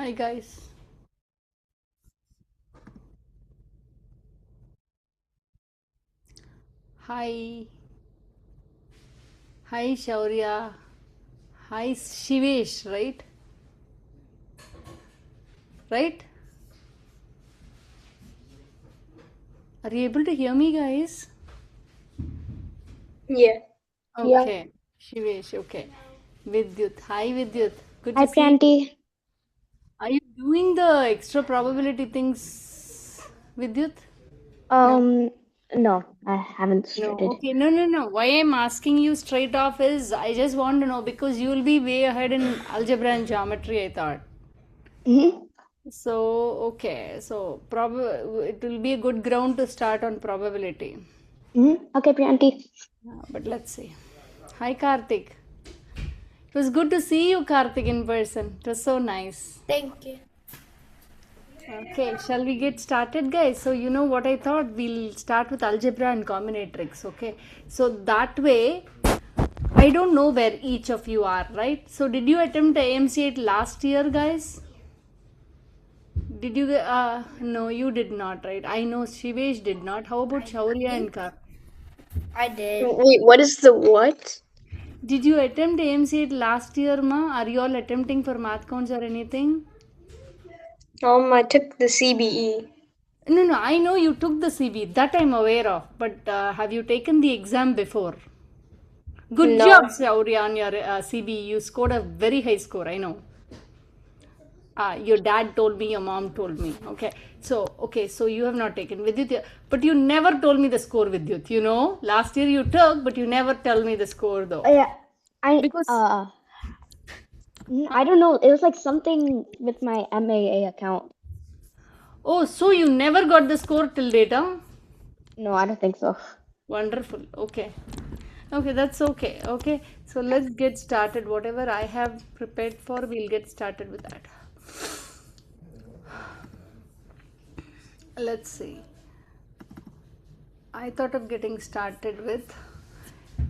Hi guys. Hi. Hi Shaurya. Hi Shivesh, right? Right? Are you able to hear me guys? Yeah. Yeah. Okay. Shivesh, okay. Vidyut. Hi Vidyut. Good Hi, to see you. Priyanti. Are you doing the extra probability things, Vidyut? No. Um, no, I haven't No, started. okay, no. Why I'm asking you straight off is I just want to know because you'll be way ahead in algebra and geometry, I thought. Mm-hmm. So, okay, so it will be a good ground to start on probability. Mm-hmm. Okay, Priyanti. But let's see. Hi, Karthik. It was good to see you, Karthik, in person. It was so nice. Thank you. Okay, shall we get started, guys? So, you know what I thought? We'll start with algebra and combinatorics, okay? So, that way, I don't know where each of you are, right? So, did you attempt AMC8 last year, guys? Did you? No, you did not, right? I know Shivesh did not. How about I Shaurya and did. Kar? I did. Wait, what is the what? Did you attempt AMC8 last year, ma? Are you all attempting for math counts or anything? I took the CBE. No, I know you took the CB. That I'm aware of. But have you taken the exam before? Good job, No. Shaurya, on your CB. You scored a very high score. I know. Your dad told me, your mom told me. Okay, so you have not taken Vidyut, but you never told me the score, Vidyut. You know, last year you took, but you never tell me the score though. Yeah, I Because I don't know. It was like something with my MAA account. oh, so you never got the score till date, huh? No, I don't think so. Wonderful. Okay. Okay, that's okay. Okay. So let's get started. Whatever I have prepared for, we'll get started with that. Let's see. I thought of getting started with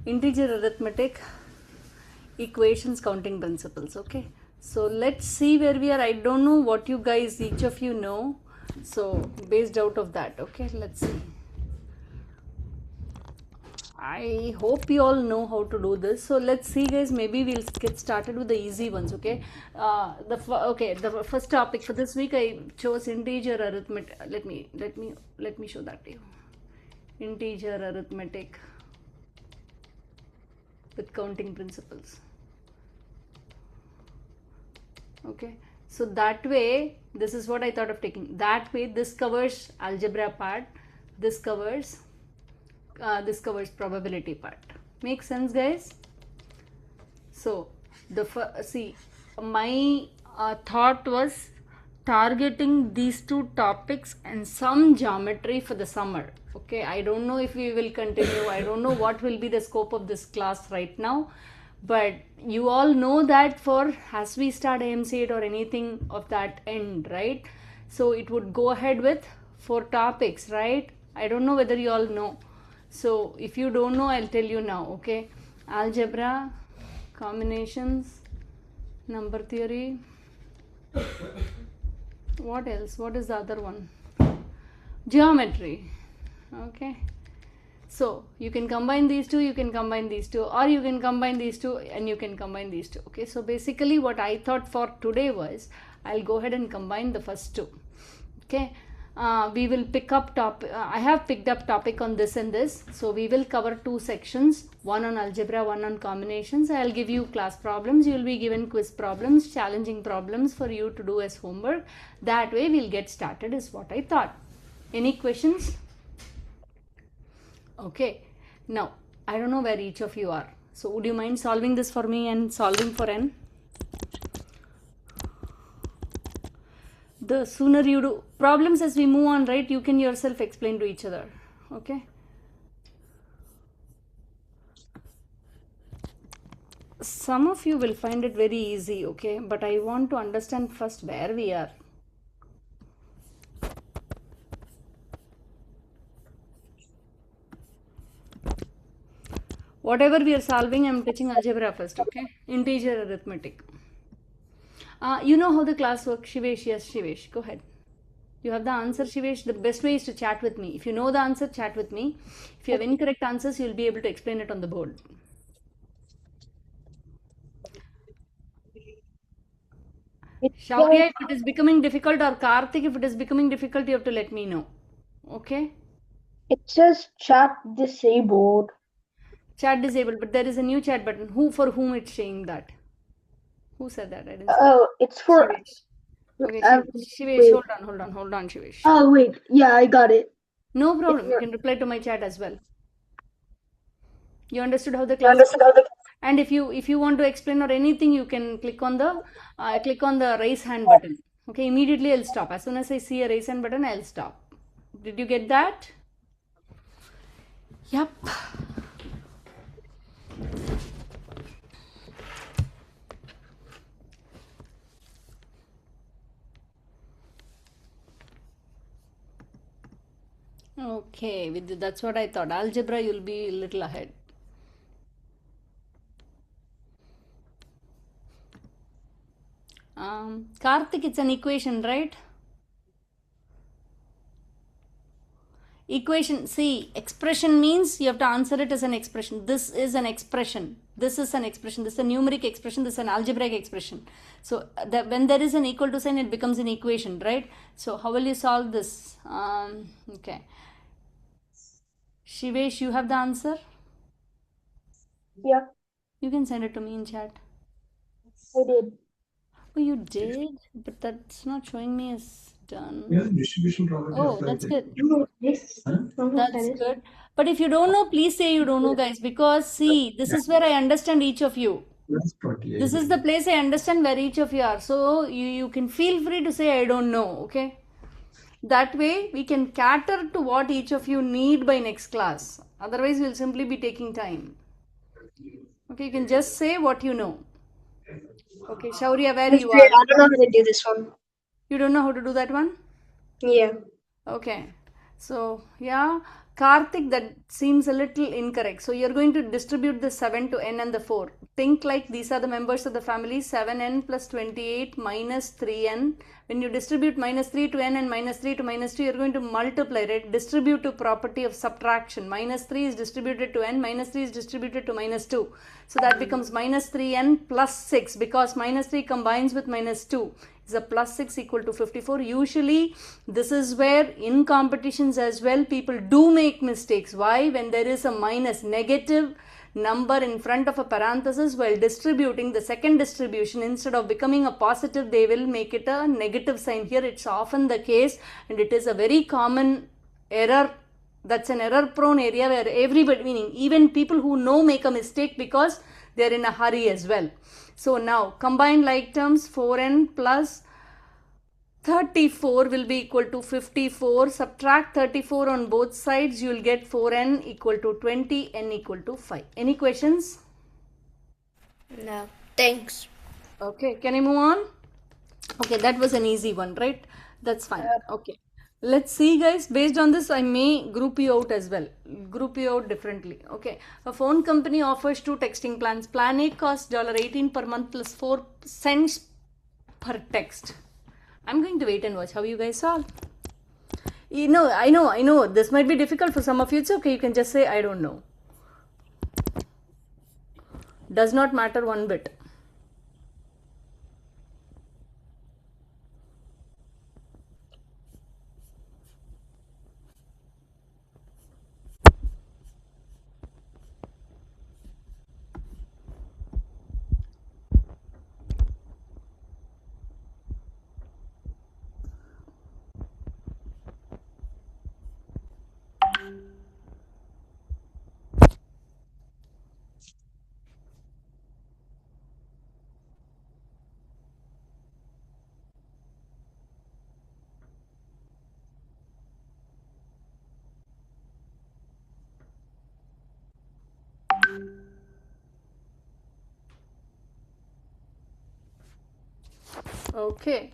integer arithmetic equations counting principles. Okay. So let's see where we are. I don't know what you guys, each of you know. So based out of that, okay, let's see. I hope you all know how to do this. So let's see, guys. Maybe we'll get started with the easy ones. Okay. The first topic for this week I chose integer arithmetic. Let me show that to you. Integer arithmetic with counting principles. Okay. So that way, this is what I thought of taking. That way, this covers algebra part. This covers probability part. Make sense, guys? So see, my thought was targeting these two topics and some geometry for the summer. Okay, I don't know if we will continue. I don't know what will be the scope of this class right now, but you all know that for as we start AMC8 or anything of that end, right? So it would go ahead with four topics, right? I don't know whether you all know. So if you don't know, I'll tell you now. Okay, algebra, combinations, number theory, what else, what is the other one, geometry. Okay, so you can combine these two, you can combine these two, or you can combine these two and you can combine these two. Okay, so basically what I thought for today was I'll go ahead and combine the first two. Okay, we will pick up I have picked up topic on this and this, so we will cover two sections, one on algebra, one on combinations. I'll give you class problems, you will be given quiz problems, challenging problems for you to do as homework. That way we'll get started is what I thought. Any questions? Okay, now I don't know where each of you are, so would you mind solving this for me and solving for n? The sooner you do problems as we move on, right, you can yourself explain to each other. Okay, some of you will find it very easy, okay, but I want to understand first where we are. Whatever we are solving, I'm touching algebra first. Okay, integer arithmetic. You know how the class works, Shivesh? Yes, Shivesh. Go ahead. You have the answer, Shivesh. The best way is to chat with me. If you know the answer, chat with me. If you have incorrect answers, you'll be able to explain it on the board. It's Shaurya, just if it is becoming difficult, or Karthik, if it is becoming difficult, you have to let me know. Okay? It says chat disabled. Chat disabled, but there is a new chat button. Who for whom it's saying that? Who said that? I didn't see. Oh, it's for Shivesh. Okay, Shivesh, wait. hold on, Shivesh. Oh wait, yeah, I got it. No It's problem. You for can reply to my chat as well. You understood how the you class understood works? how the And if you want to explain or anything, you can click on the raise hand button. Okay, immediately I'll stop. As soon as I see a raise hand button, I'll stop. Did you get that? Yep. Okay, that's what I thought. Algebra, you'll be a little ahead. Karthik, it's an equation, right? Equation, see, expression means you have to answer it as an expression. This is an expression. This is an expression. This is a numeric expression. This is an algebraic expression. So when there is an equal to sign, it becomes an equation, right? So how will you solve this? Okay. Shivesh, you have the answer? yeah, You can send it to me in chat. I did. Oh, you did? But that's not showing me as Yeah, done. distribution property Oh, applies that's it. good. You know this. Huh? Don't know what that That's is. good. But if you don't know, please say you don't know, guys, because see, this Yeah, is where I understand each of you. plus 28. This is the place I understand where each of you are. So you can feel free to say I don't know, okay? That way we can cater to what each of you need by next class. Otherwise, we'll simply be taking time. Okay, you can just say what you know. Okay, Shaurya, where Miss you Priya, are? I don't know how to do this one. You don't know how to do that one? Yeah. Okay. So, yeah, Karthik, that seems a little incorrect. So, you're going to distribute the 7 to n and the 4. Think like these are the members of the family 7n plus 28 minus 3n. When you distribute minus 3 to n and minus 3 to minus 2, you're going to multiply, right? Distributive property of subtraction. Minus 3 is distributed to n, minus 3 is distributed to minus 2. So, that becomes minus 3n plus 6 because minus 3 combines with minus 2 is a plus 6 equal to 54. Usually this is where in competitions as well people do make mistakes. Why? When there is a minus negative number in front of a parenthesis while distributing the second distribution, instead of becoming a positive, they will make it a negative sign. Here it's often the case, and it is a very common error. That's an error prone area where everybody, meaning even people who know, make a mistake because they're in a hurry as well. So now combine like terms, 4n plus 34 will be equal to 54. Subtract 34 on both sides, you will get 4n equal to 20, n equal to 5. Any questions? No. Thanks. Okay, can I move on? Okay, that was an easy one, right? That's fine. Okay. Let's see, guys. Based on this, I may group you out as well. Group you out differently. Okay. A phone company offers two texting plans. Plan A costs $18 per month plus 4 cents per text. I'm going to wait and watch how you guys solve. I know. This might be difficult for some of you. It's okay. You can just say, I don't know. Does not matter one bit. Okay.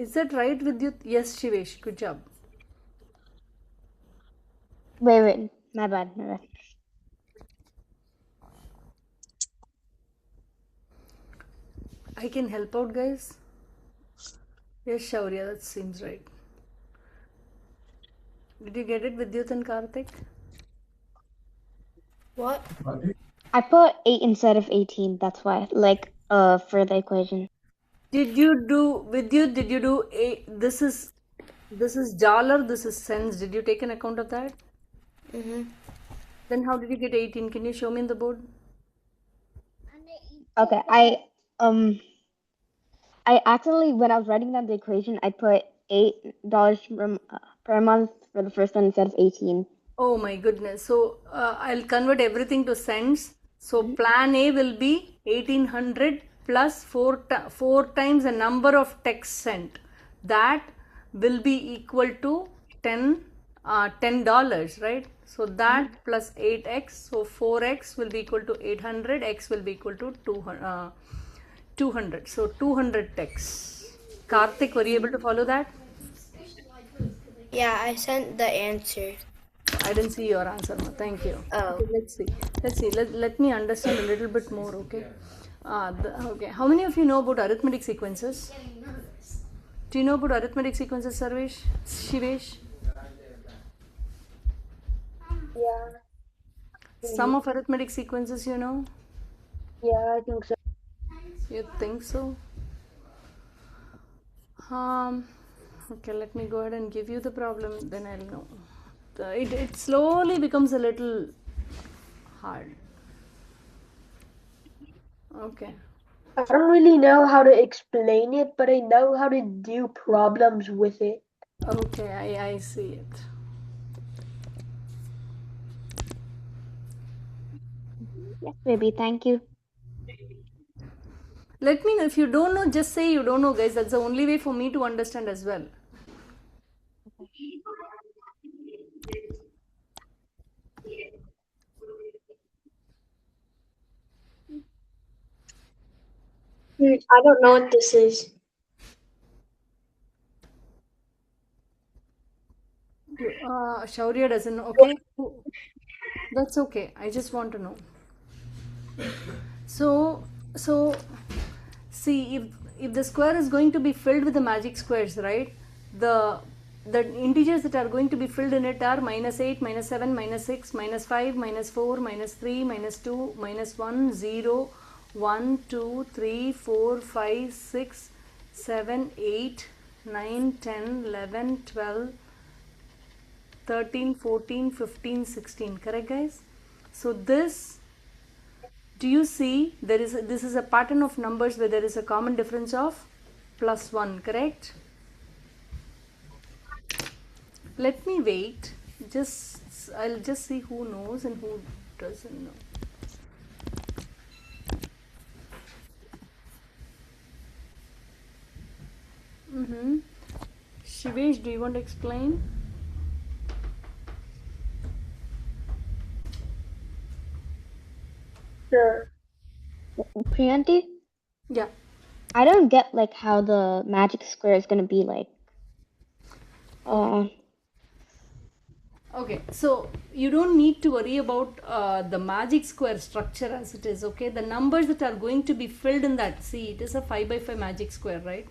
Is that right, Vidyut? Yes, Shivesh. Good job. Wait. My bad. I can help out, guys. Yes, Shaurya, that seems right. Did you get it, Vidyut and Karthik? What? I put 8 instead of 18. That's why, like, for the equation. Did you do Vidyut? Did you do a? This is dollar. This is cents. Did you take an account of that? Mm-hmm. Then how did you get 18? Can you show me in the board? Okay, I accidentally, when I was writing down the equation, I put $8 per month for the first one instead of 18. Oh my goodness. So I'll convert everything to cents. So plan A will be 1800 plus 4 times the number of text sent. That will be equal to 10 $10, right? So that plus 8x, so 4x will be equal to 800, x will be equal to 200. So 200 texts. Karthik, were you able to follow that? Yeah, I sent the answer. I didn't see your answer. No. Thank you. Oh. Okay, let's see. Let me understand a little bit more. Okay. Okay. How many of you know about arithmetic sequences? Do you know about arithmetic sequences, Sarvesh? Shivesh? Yeah. Some of arithmetic sequences, you know? Yeah, I think so. You think so? Um. Okay. Let me go ahead and give you the problem. Then I'll know. It slowly becomes a little hard. Okay. I don't really know how to explain it, but I know how to do problems with it. Okay. I see it. Yes, baby, thank you. Let me know if you don't know, just say you don't know, guys. That's the only way for me to understand as well. I don't know what this is. Shaurya doesn't know. Okay, that's okay. I just want to know. So, so see if the square is going to be filled with the magic squares, right? The integers that are going to be filled in it are -8, -7, -6, -5, -4, -3, -2, -1, 0, 1, 2, 3, 4, 5, 6, 7, 8, 9, 10, 11, 12, 13, 14, 15, 16. Correct, guys? So do you see this is a pattern of numbers where there is a common difference of +1, correct? Let me wait. I'll just see who knows and who doesn't know. Shivesh, do you want to explain? Sure. Priyanti, Yeah. I don't get like how the magic square is gonna be like. Okay, so you don't need to worry about the magic square structure as it is, okay? The numbers that are going to be filled in that, see, it is a 5 by 5 magic square, right?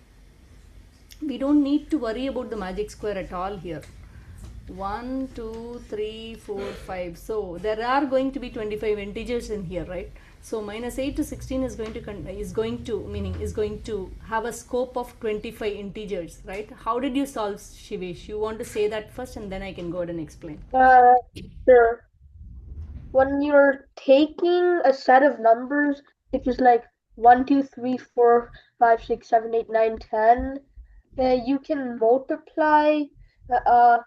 We don't need to worry about the magic square at all here. 1, 2, 3, 4, 5. So there are going to be 25 integers in here, right? So -8 to 16 is going to have a scope of 25 integers, right? How did you solve, Shivesh? You want to say that first and then I can go ahead and explain. Sure. When you're taking a set of numbers, which is like 1, 2, 3, 4, 5, 6, 7, 8, 9, 10, you can multiply the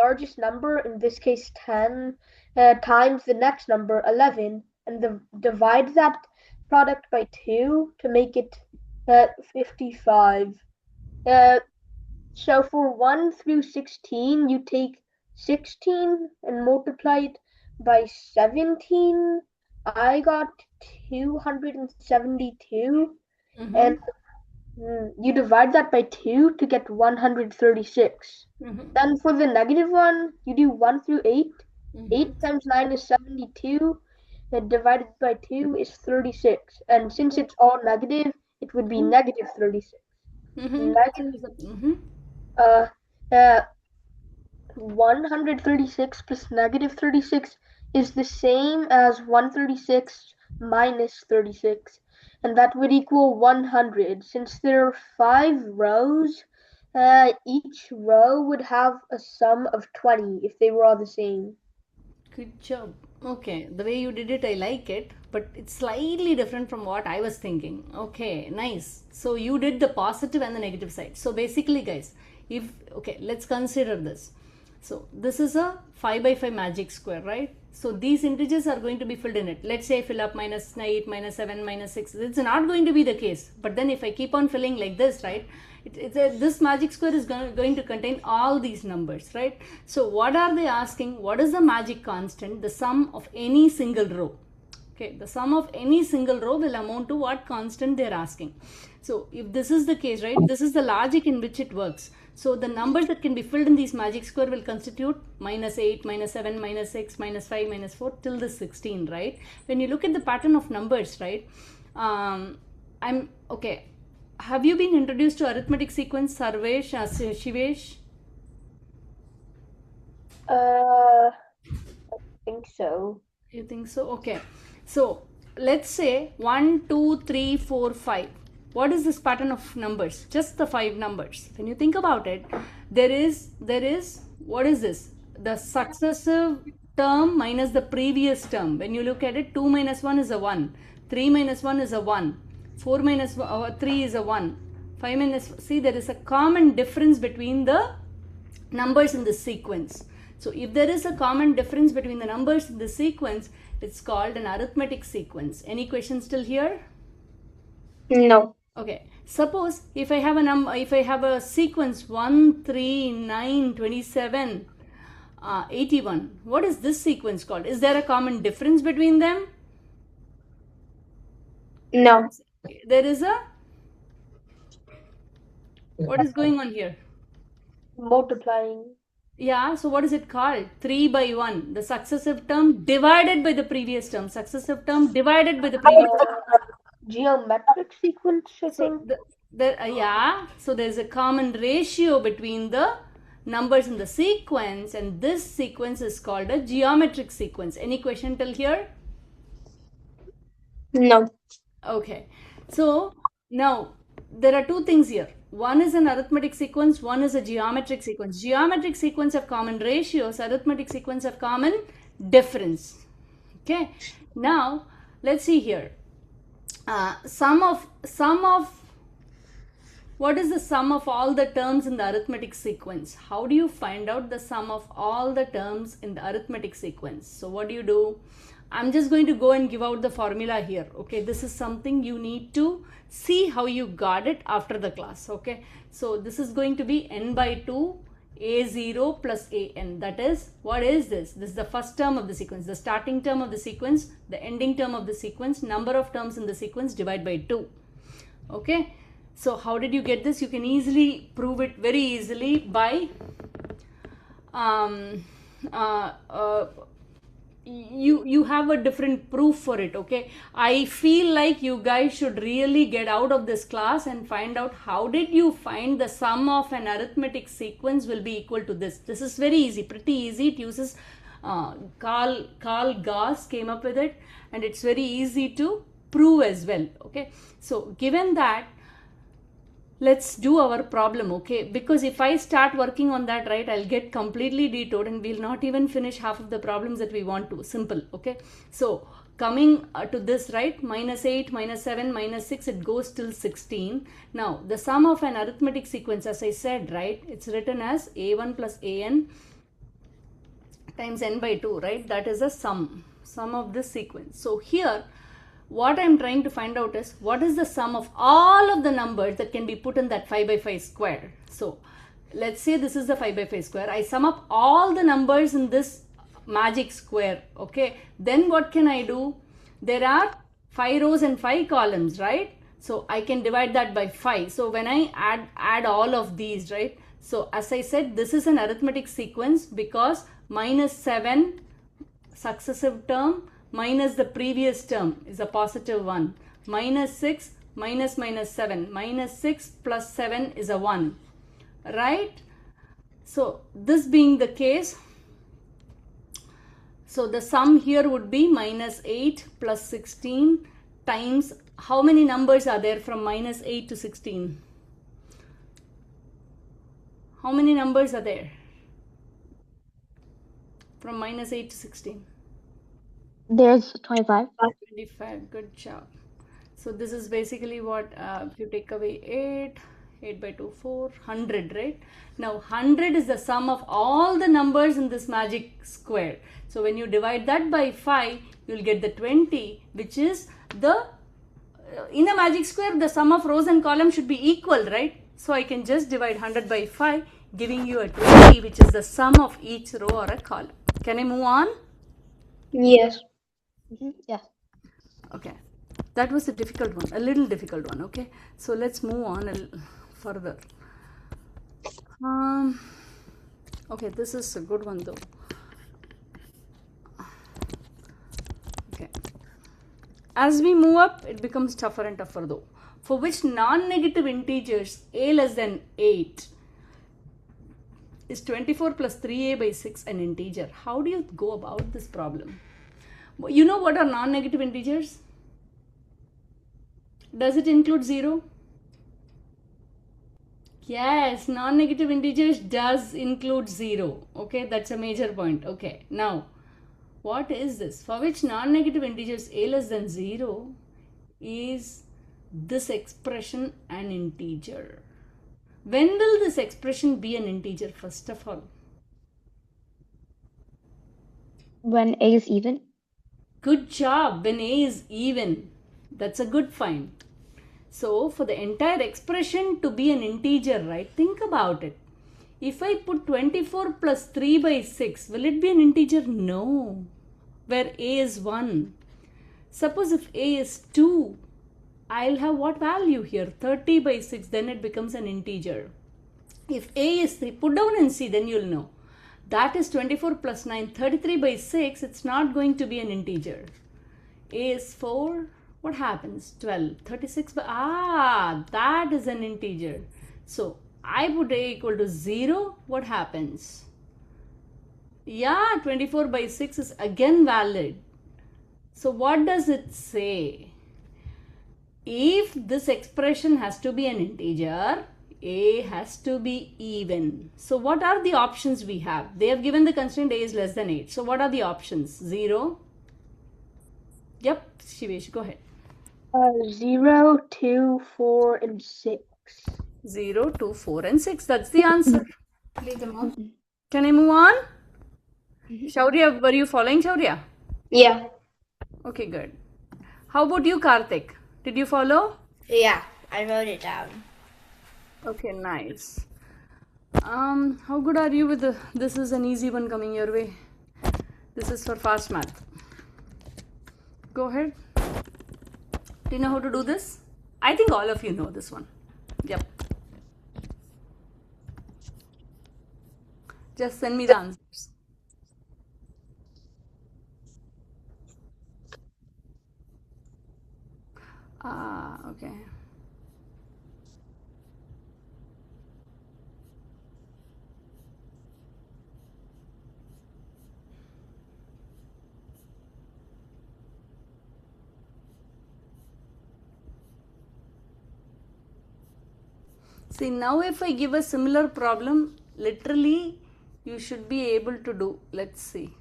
largest number, in this case 10, times the next number 11, and divide that product by 2 to make it 55. So for 1 through 16, you take 16 and multiply it by 17. I got 272. And You divide that by 2 to get 136. Then for the negative one, you do 1 through 8. 8 times 9 is 72. And divided by 2 is 36. And since it's all negative, it would be negative 36. Negative, uh, uh, 136 plus negative 36 is the same as 136 minus 36, and that would equal 100. Since there are 5 rows, each row would have a sum of 20 if they were all the same. Good job. Okay, the way you did it, I like it, but it's slightly different from what I was thinking. Okay, nice. So you did the positive and the negative side. So basically, guys, let's consider this. So this is a 5 by 5 magic square, right? So these integers are going to be filled in it. Let's say I fill up minus 8, minus 7, minus 6. It's not going to be the case. But then if I keep on filling like this, right? This magic square is going to contain all these numbers, right? So what are they asking? What is the magic constant? The sum of any single row. Okay, the sum of any single row will amount to what constant they are asking. So if this is the case, right, this is the logic in which it works. So the numbers that can be filled in these magic square will constitute minus 8, minus 7, minus 6, minus 5, minus 4 till the 16, right? When you look at the pattern of numbers, right, have you been introduced to arithmetic sequence, Sarvesh, Shivesh? I think so. You think so? Okay. So let's say 1, 2, 3, 4, 5. What is this pattern of numbers? Just the 5 numbers. When you think about it, there is what is this? The successive term minus the previous term. When you look at it, 2 minus 1 is a 1. 3 minus 1 is a 1. 4 minus 3 is a 1. 5 minus, see, there is a common difference between the numbers in the sequence. So if there is a common difference between the numbers in the sequence, it's called an arithmetic sequence. Any questions still here? No. Okay. Suppose if I have a sequence 1, 3, 9, 27, 81. What is this sequence called? Is there a common difference between them? No. There is a, what is going on here? Multiplying. Yeah, so what is it called? 3 by 1. The successive term divided by the previous term. Successive term divided by the previous term. Geometric sequence, I think. So there's a common ratio between the numbers in the sequence, and this sequence is called a geometric sequence. Any question till here? No. Okay. So now there are two things here. One is an arithmetic sequence, one is a geometric sequence. Geometric sequence have common ratios, arithmetic sequence have common difference. Okay. Now let's see here. What is the sum of all the terms in the arithmetic sequence? How do you find out the sum of all the terms in the arithmetic sequence? So what do? I'm just going to go and give out the formula here. Okay, this is something you need to see how you got it after the class. Okay, so this is going to be n by 2 a0 plus an. That is, what is this? This is the first term of the sequence, the starting term of the sequence, the ending term of the sequence, number of terms in the sequence divided by 2. Okay, so how did you get this? You can easily prove it very easily by you have a different proof for it. Okay, I feel like you guys should really get out of this class and find out how did you find the sum of an arithmetic sequence will be equal to this. This is very easy, pretty easy. It uses Carl Gauss came up with it, and it's very easy to prove as well. Okay, so given that, let's do our problem. Okay, because if I start working on that, right, I'll get completely detoured and we'll not even finish half of the problems that we want to. Simple. Okay, so coming to this, right, minus 8, minus 7, minus 6, it goes till 16. Now the sum of an arithmetic sequence, as I said, right, it's written as a1 plus an times n by 2, right? That is a sum of this sequence. So here what I'm trying to find out is what is the sum of all of the numbers that can be put in that 5 by 5 square. So let's say this is the 5 by 5 square. I sum up all the numbers in this magic square. Okay, then what can I do? There are 5 rows and 5 columns, right? So I can divide that by 5. So when I add all of these, right? So as I said, this is an arithmetic sequence because minus 7 successive term minus the previous term is a positive 1. Minus 6 minus 7. Minus 6 plus 7 is a 1. Right? So this being the case, so the sum here would be minus 8 plus 16 times, how many numbers are there from minus 8 to 16? How many numbers are there from minus 8 to 16? There's 25. 25, good job. So this is basically what, if you take away 8 by 2, 4, 100, right? Now 100 is the sum of all the numbers in this magic square. So when you divide that by 5, you'll get the 20, which is the, in a magic square, the sum of rows and columns should be equal, right? So I can just divide 100 by 5, giving you a 20, which is the sum of each row or a column. Can I move on? Yes. Yes. Okay, that was a difficult one, a little difficult one. Okay, so let's move on a little further. Okay, this is a good one though. Okay, as we move up, it becomes tougher and tougher though. For which non-negative integers a less than 8 is 24 plus 3a by 6 an integer? How do you go about this problem? You know what are non-negative integers? Does it include 0? Yes, non-negative integers does include 0. Okay, that's a major point. Okay, now what is this? For which non-negative integers a less than 0 is this expression an integer? When will this expression be an integer first of all? When A is even. Good job, when a is even. That's a good find. So for the entire expression to be an integer, right? Think about it. If I put 24 plus 3 by 6, will it be an integer? No. Where a is 1. Suppose if a is 2, I'll have what value here? 30 by 6, then it becomes an integer. If a is 3, put down and see, then you'll know. That is 24 plus 9, 33 by 6, it's not going to be an integer. A is 4, what happens? 12, 36 by, that is an integer. So, I put a equal to 0, what happens? Yeah, 24 by 6 is again valid. So, what does it say? If this expression has to be an integer, a has to be even. So what are the options we have? They have given the constraint a is less than 8. So what are the options? 0. Yep, Shivesh, go ahead. 0, 2, 4, and 6. 0, 2, 4, and 6. That's the answer. Can I move on? Shaurya, were you following Shaurya? Yeah. Okay, good. How about you, Karthik? Did you follow? Yeah, I wrote it down. Okay, nice. How good are you with the, this is an easy one coming your way. This is for fast math. Go ahead. Do you know how to do this? I think all of you know this one. Yep. Just send me the answers. Okay. See, now if I give a similar problem, literally you should be able to do. Let's see.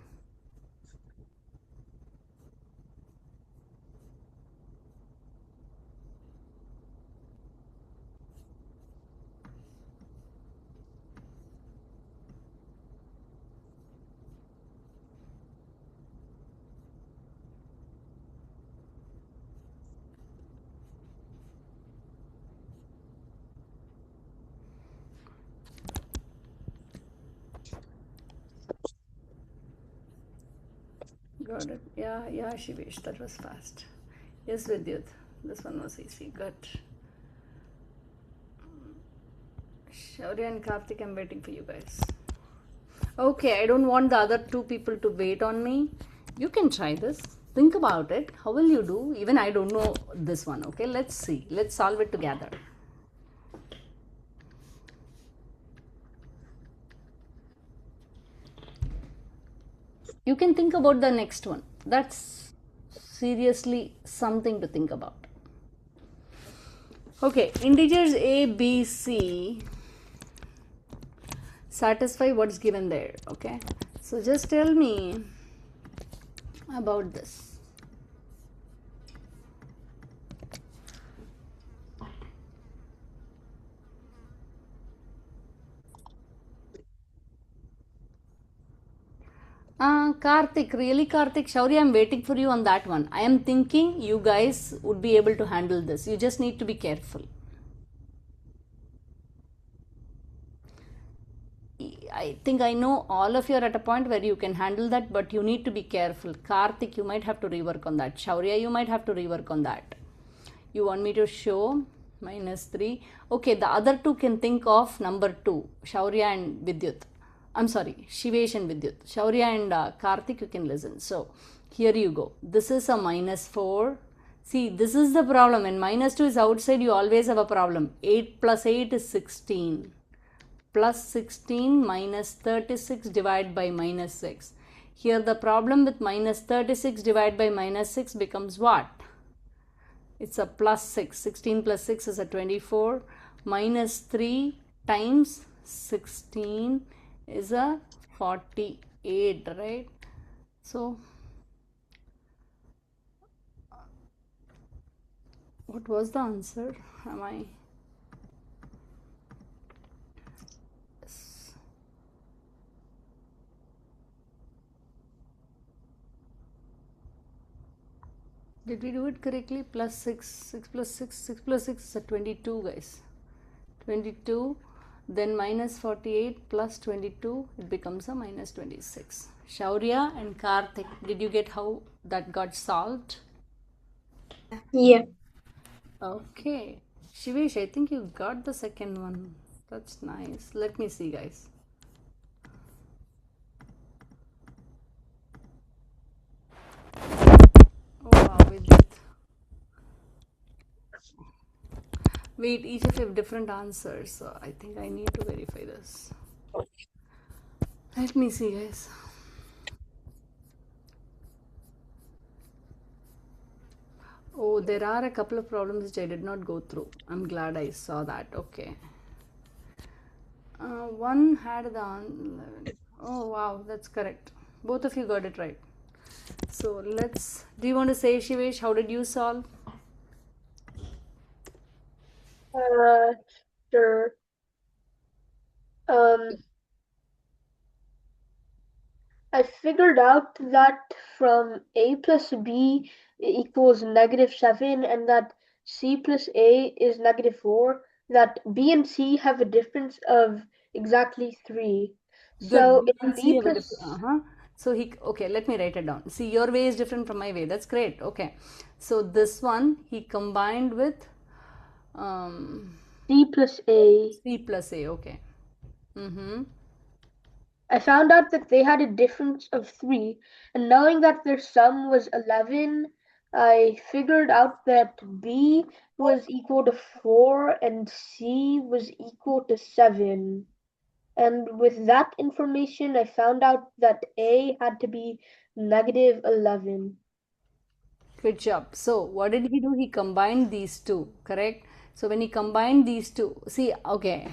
Got it. Yeah, Shivesh, that was fast. Yes, Vidyut. This one was easy. Good. Shaurya and Karthik, I'm waiting for you guys. Okay, I don't want the other two people to wait on me. You can try this. Think about it. How will you do? Even I don't know this one. Okay, let's see. Let's solve it together. You can think about the next one. That's seriously something to think about. Okay, integers a, b, c satisfy what's given there. Okay, so just tell me about this. Karthik, really Karthik, Shaurya, I'm waiting for you on that one. I am thinking you guys would be able to handle this. You just need to be careful. I think I know all of you are at a point where you can handle that, but you need to be careful. Karthik, you might have to rework on that. Shaurya, you might have to rework on that. You want me to show -3? Okay, the other two can think of number 2, Shaurya and Vidyut. I'm sorry, Shivesh and Vidyut. Shaurya and Karthik, you can listen. So, here you go. This is a -4. See, this is the problem. When -2 is outside, you always have a problem. 8 plus 8 is 16. Plus 16 minus 36 divided by -6. Here the problem with -36 divided by -6 becomes what? It's a plus 6. 16 plus 6 is a 24. Minus 3 times 16 is a 48, right? So, what was the answer? Am I... Yes. Did we do it correctly? Plus 6, 6 plus 6, 6 plus 6 is a 22, guys. 22, then minus 48 plus 22, it becomes a minus 26. Shaurya and Karthik, did you get how that got solved? Yeah. Okay. Shivesh, I think you got the second one. That's nice. Let me see, guys. Oh wow, wait, each of you have different answers, so I think I need to verify this. Let me see, guys. Oh, there are a couple of problems which I did not go through. I'm glad I saw that. Okay. One had the 11. Oh wow, that's correct. Both of you got it right. So let's. Do you want to say, Shivesh, how did you solve? Sure. I figured out that from a plus b equals -7 and that c plus a is -4, that b and c have a difference of exactly 3. Good. So B in and C b have a plus different. So okay, let me write it down. See, your way is different from my way. That's great. Okay. So this one he combined with c plus a, C plus A. Okay. I found out that they had a difference of 3, and knowing that their sum was 11, I figured out that b was equal to 4 and c was equal to 7. And with that information, I found out that a had to be -11. Good job. So what did he do? He combined these two, correct? So when he combined these two, see, okay,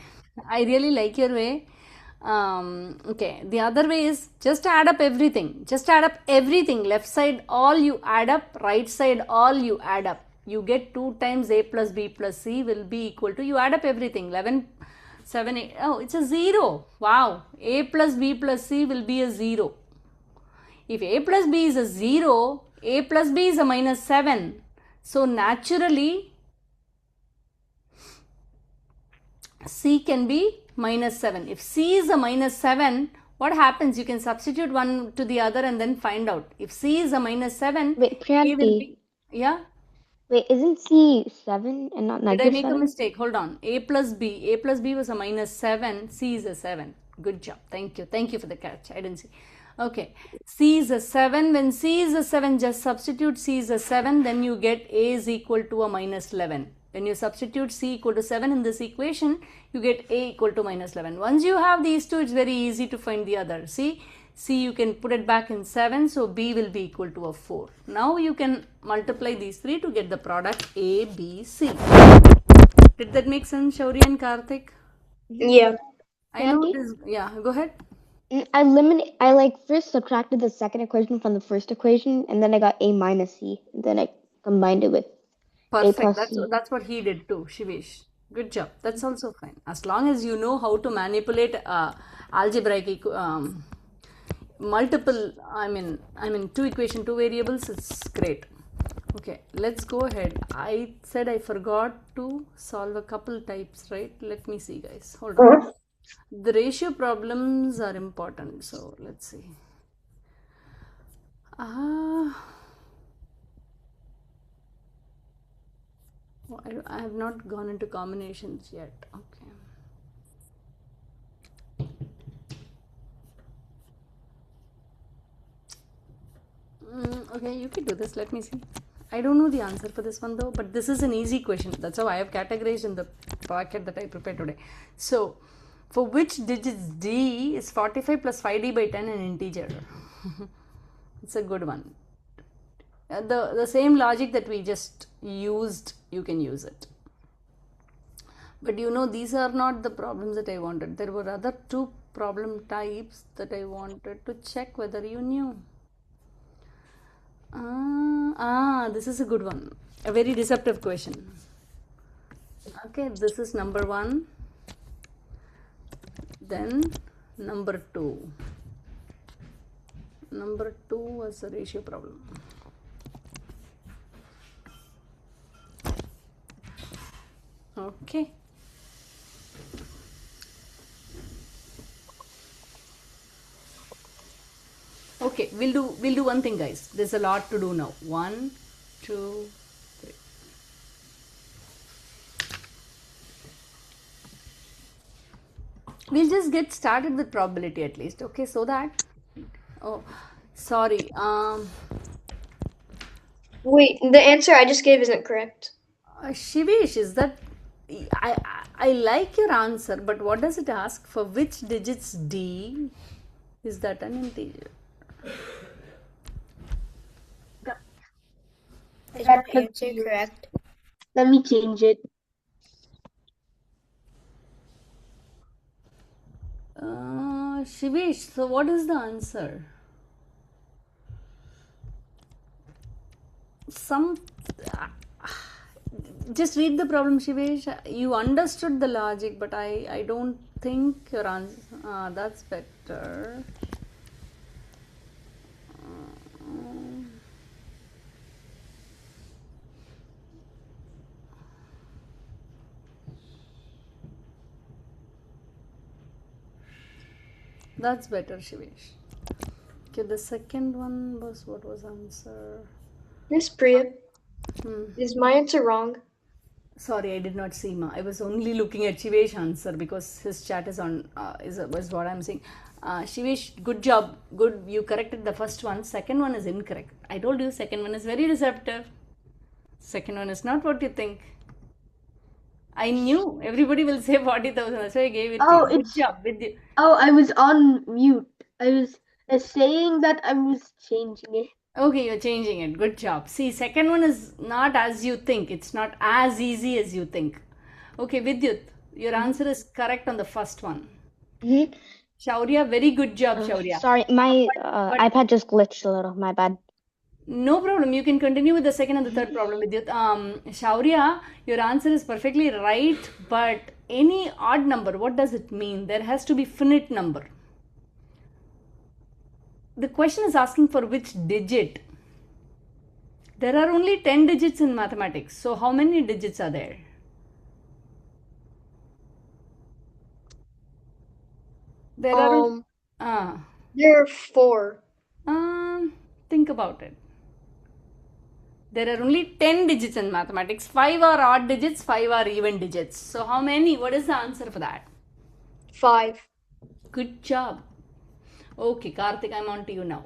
I really like your way. Okay, the other way is just add up everything. Just add up everything. Left side all you add up, right side all you add up. You get 2 times a plus b plus c will be equal to, you add up everything. 11, 7, 8, oh, it's a 0. Wow, a plus b plus c will be a 0. If a plus b is a 0, a plus b is a -7. So naturally, c can be -7. If c is a -7, what happens? You can substitute one to the other and then find out. If c is a -7, Wait, a will Priyanti, be, yeah? Wait, isn't C 7 and not Did I negative make a 7? mistake? Hold on. A plus B. A plus B was a minus 7. C is a 7. Good job. Thank you. Thank you for the catch. I didn't see. Okay. C is a 7. When C is a 7, just substitute C is a 7. Then you get A is equal to a minus 11. When you substitute C equal to 7 in this equation, you get A equal to minus 11. Once you have these two, it's very easy to find the other. See? C you can put it back in 7, so B will be equal to a 4. Now you can multiply these three to get the product A, B, C. Did that make sense, Shauri and Karthik? Yeah. I know Auntie? it is. Yeah, go ahead. I like first subtracted the second equation from the first equation, and then I got A minus C. And then I combined it with A Perfect. plus That's C. that's what he did too, Shivesh. Good job. That's also fine. As long as you know how to manipulate algebraic multiple. I mean, two equation, two variables. It's great. Okay, let's go ahead. I said I forgot to solve a couple types, right? Let me see, guys. Hold on. The ratio problems are important. So let's see. Ah. Oh, I have not gone into combinations yet. Okay. Okay, you can do this. Let me see. I don't know the answer for this one though, but this is an easy question. That's how I have categorized in the packet that I prepared today. So, for which digits D is 45 plus 5D by 10 an integer? It's a good one. The same logic that we just used, you can use it. But you know, these are not the problems that I wanted. There were other two problem types that I wanted to check whether you knew. This is a good one. A very deceptive question. Okay, this is number one. Then number two. Number two was a ratio problem. Okay. Okay, we'll do one thing, guys. There's a lot to do now. 1, 2, 3. We'll just get started with probability at least. Okay, so that. Oh, sorry. Wait, the answer I just gave isn't correct. Shivesh, is that I like your answer, but what does it ask? For which digits D is that an integer? Is Got my answer confused. correct? Let me change it. Shivesh, so what is the answer? Some just read the problem, Shivesh. You understood the logic, but I don't think your answer. That's better. That's better, Shivesh. Okay, the second one was what was answer? Miss Priya, Hmm. is my answer wrong? Sorry, I did not see Ma. I was only looking at Shivesh answer because his chat is on. Was what I'm saying. Shivesh, good job. Good, you corrected the first one. Second one is incorrect. I told you, second one is very deceptive. Second one is not what you think. I knew everybody will say 40,000. That's why I gave it to Oh, you. Good it's job with you. I was on mute. I was saying that I was changing it. Okay, you're changing it. Good job. See, second one is not as you think. It's not as easy as you think. Okay, Vidyut, your answer is correct on the first one. Mm-hmm. Shaurya, very good job, Shaurya. Sorry, my But iPad just glitched a little. My bad. no problem. You can continue with the second and the third problem, Vidyut. Shaurya, your answer is perfectly right. But any odd number, what does it mean? There has to be finite number. The question is asking for which digit. There are only 10 digits in mathematics. So how many digits are there? There are. There are 4. Think about it. There are only 10 digits in mathematics. 5 are odd digits, 5 are even digits. So how many? What is the answer for that? 5. Good job. Okay, Karthik, I'm on to you now.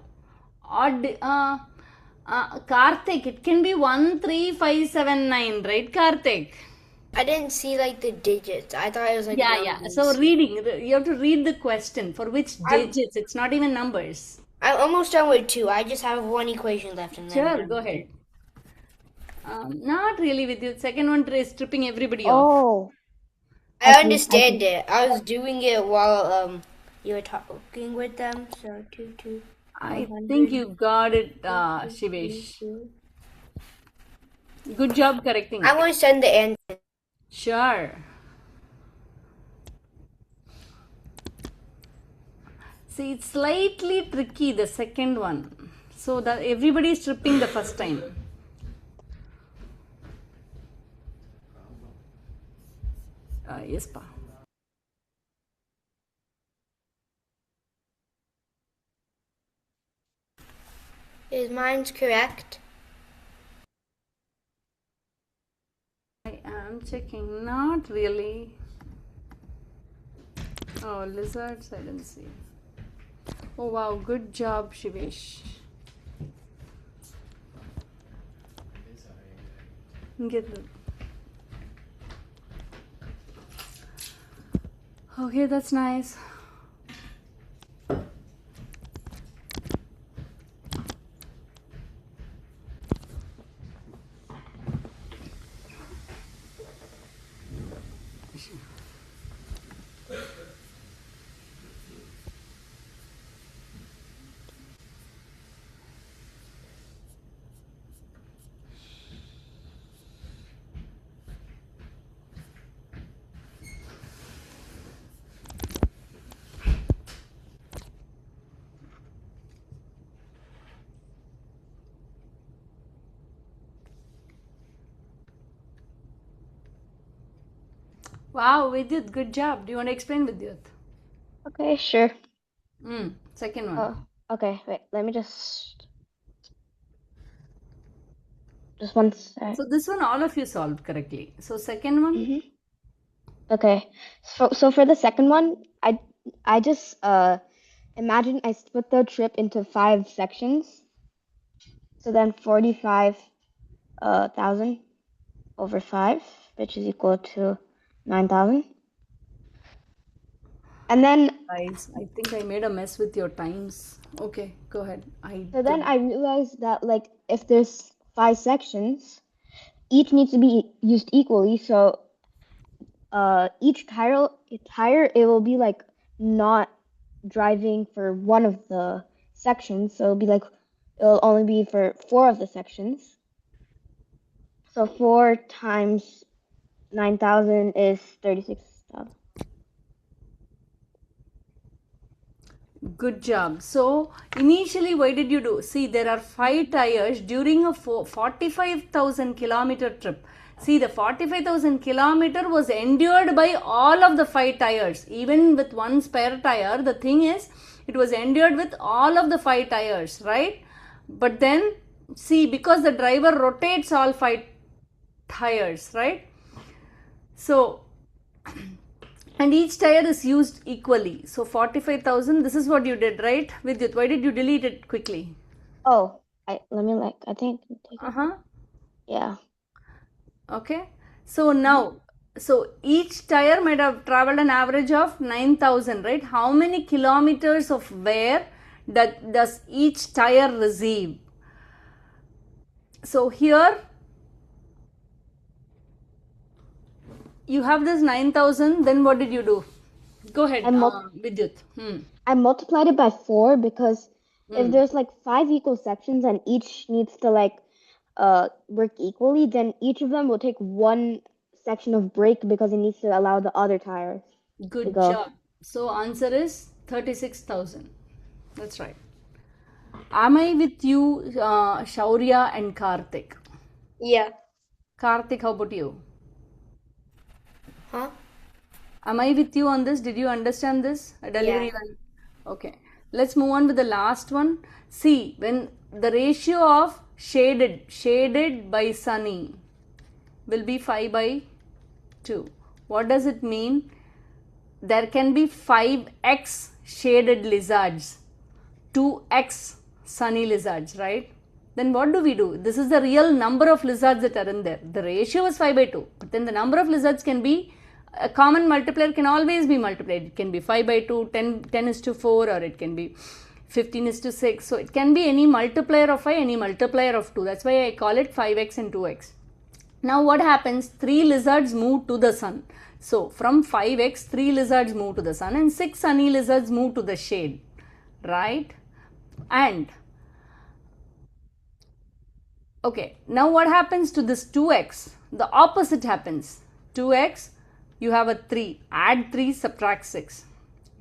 Karthik, it can be 1, 3, 5, 7, 9, right, Karthik? I didn't see like the digits. I thought it was like Yeah. numbers. So reading, you have to read the question for which digits. It's not even numbers. I'm almost done with 2. I just have one equation left and then I'm Sure, done. go ahead. Not really with you. Second one is stripping everybody off. Oh, I see, understand see. it. I was doing it while you were talking with them. So 2, I think you've got it, Shivesh. Good job correcting I'm it. going to send the answer. Sure. See, it's slightly tricky, the second one. So that everybody is stripping the first time. Yes, pa. Is mine correct? I am checking. Not really. Oh, lizards, I didn't see. Oh, wow. Good job, Shivesh. Get it. Okay, that's nice. Wow, Vidyut, good job. Do you want to explain, Vidyut? Okay, sure. Second one. Oh, okay. Wait, let me just one sec. So this one, all of you solved correctly. So second one. Okay. So for the second one, I just imagine I split the trip into 5 sections. So then 45,000 over 5, which is equal to 9,000. And then Guys, I think I made a mess with your times. Okay, go ahead. then I realized that like if there's 5 sections, each needs to be used equally. So each tire it will be like not driving for one of the sections. So it'll only be for 4 of the sections. So 4 times 9,000 is 36,000. Good job. So initially, why did you do? See, there are 5 tires during a 45,000 kilometer trip. See, the 45,000 kilometer was endured by all of the 5 tires. Even with one spare tire, the thing is, it was endured with all of the 5 tires, right? But then, see, because the driver rotates all 5 tires, right? So, and each tire is used equally. So 45,000, this is what you did, right? Vidyut, why did you delete it quickly? Oh, I think. Yeah. Okay. So now, so each tire might have traveled an average of 9,000, right? How many kilometers of wear does each tire receive? So here, you have this 9,000, then what did you do? Go ahead, Vidyut. I multiplied it by 4 because if there's like 5 equal sections and each needs to work equally, then each of them will take one section of break because it needs to allow the other tires to Good go. job. So answer is 36,000. That's right. Am I with you, Shaurya and Karthik? Yeah. Karthik, how about you? Huh? Am I with you on this? Did you understand this? Delivery Yeah. line. Okay. Let's move on with the last one. See, when the ratio of shaded by sunny will be 5 by 2. What does it mean? There can be 5x shaded lizards, 2x sunny lizards, right? Then what do? This is the real number of lizards that are in there. The ratio is 5 by 2, but then the number of lizards can be, a common multiplier can always be multiplied. It can be 5 by 2, 10 is to 4, or it can be 15 is to 6. So it can be any multiplier of 5, any multiplier of 2. That's why I call it 5x and 2x. Now what happens? 3 lizards move to the sun. So from 5x, 3 lizards move to the sun and 6 sunny lizards move to the shade, right? And okay, now what happens to this 2x? The opposite happens. 2x, you have a 3. Add 3, subtract 6,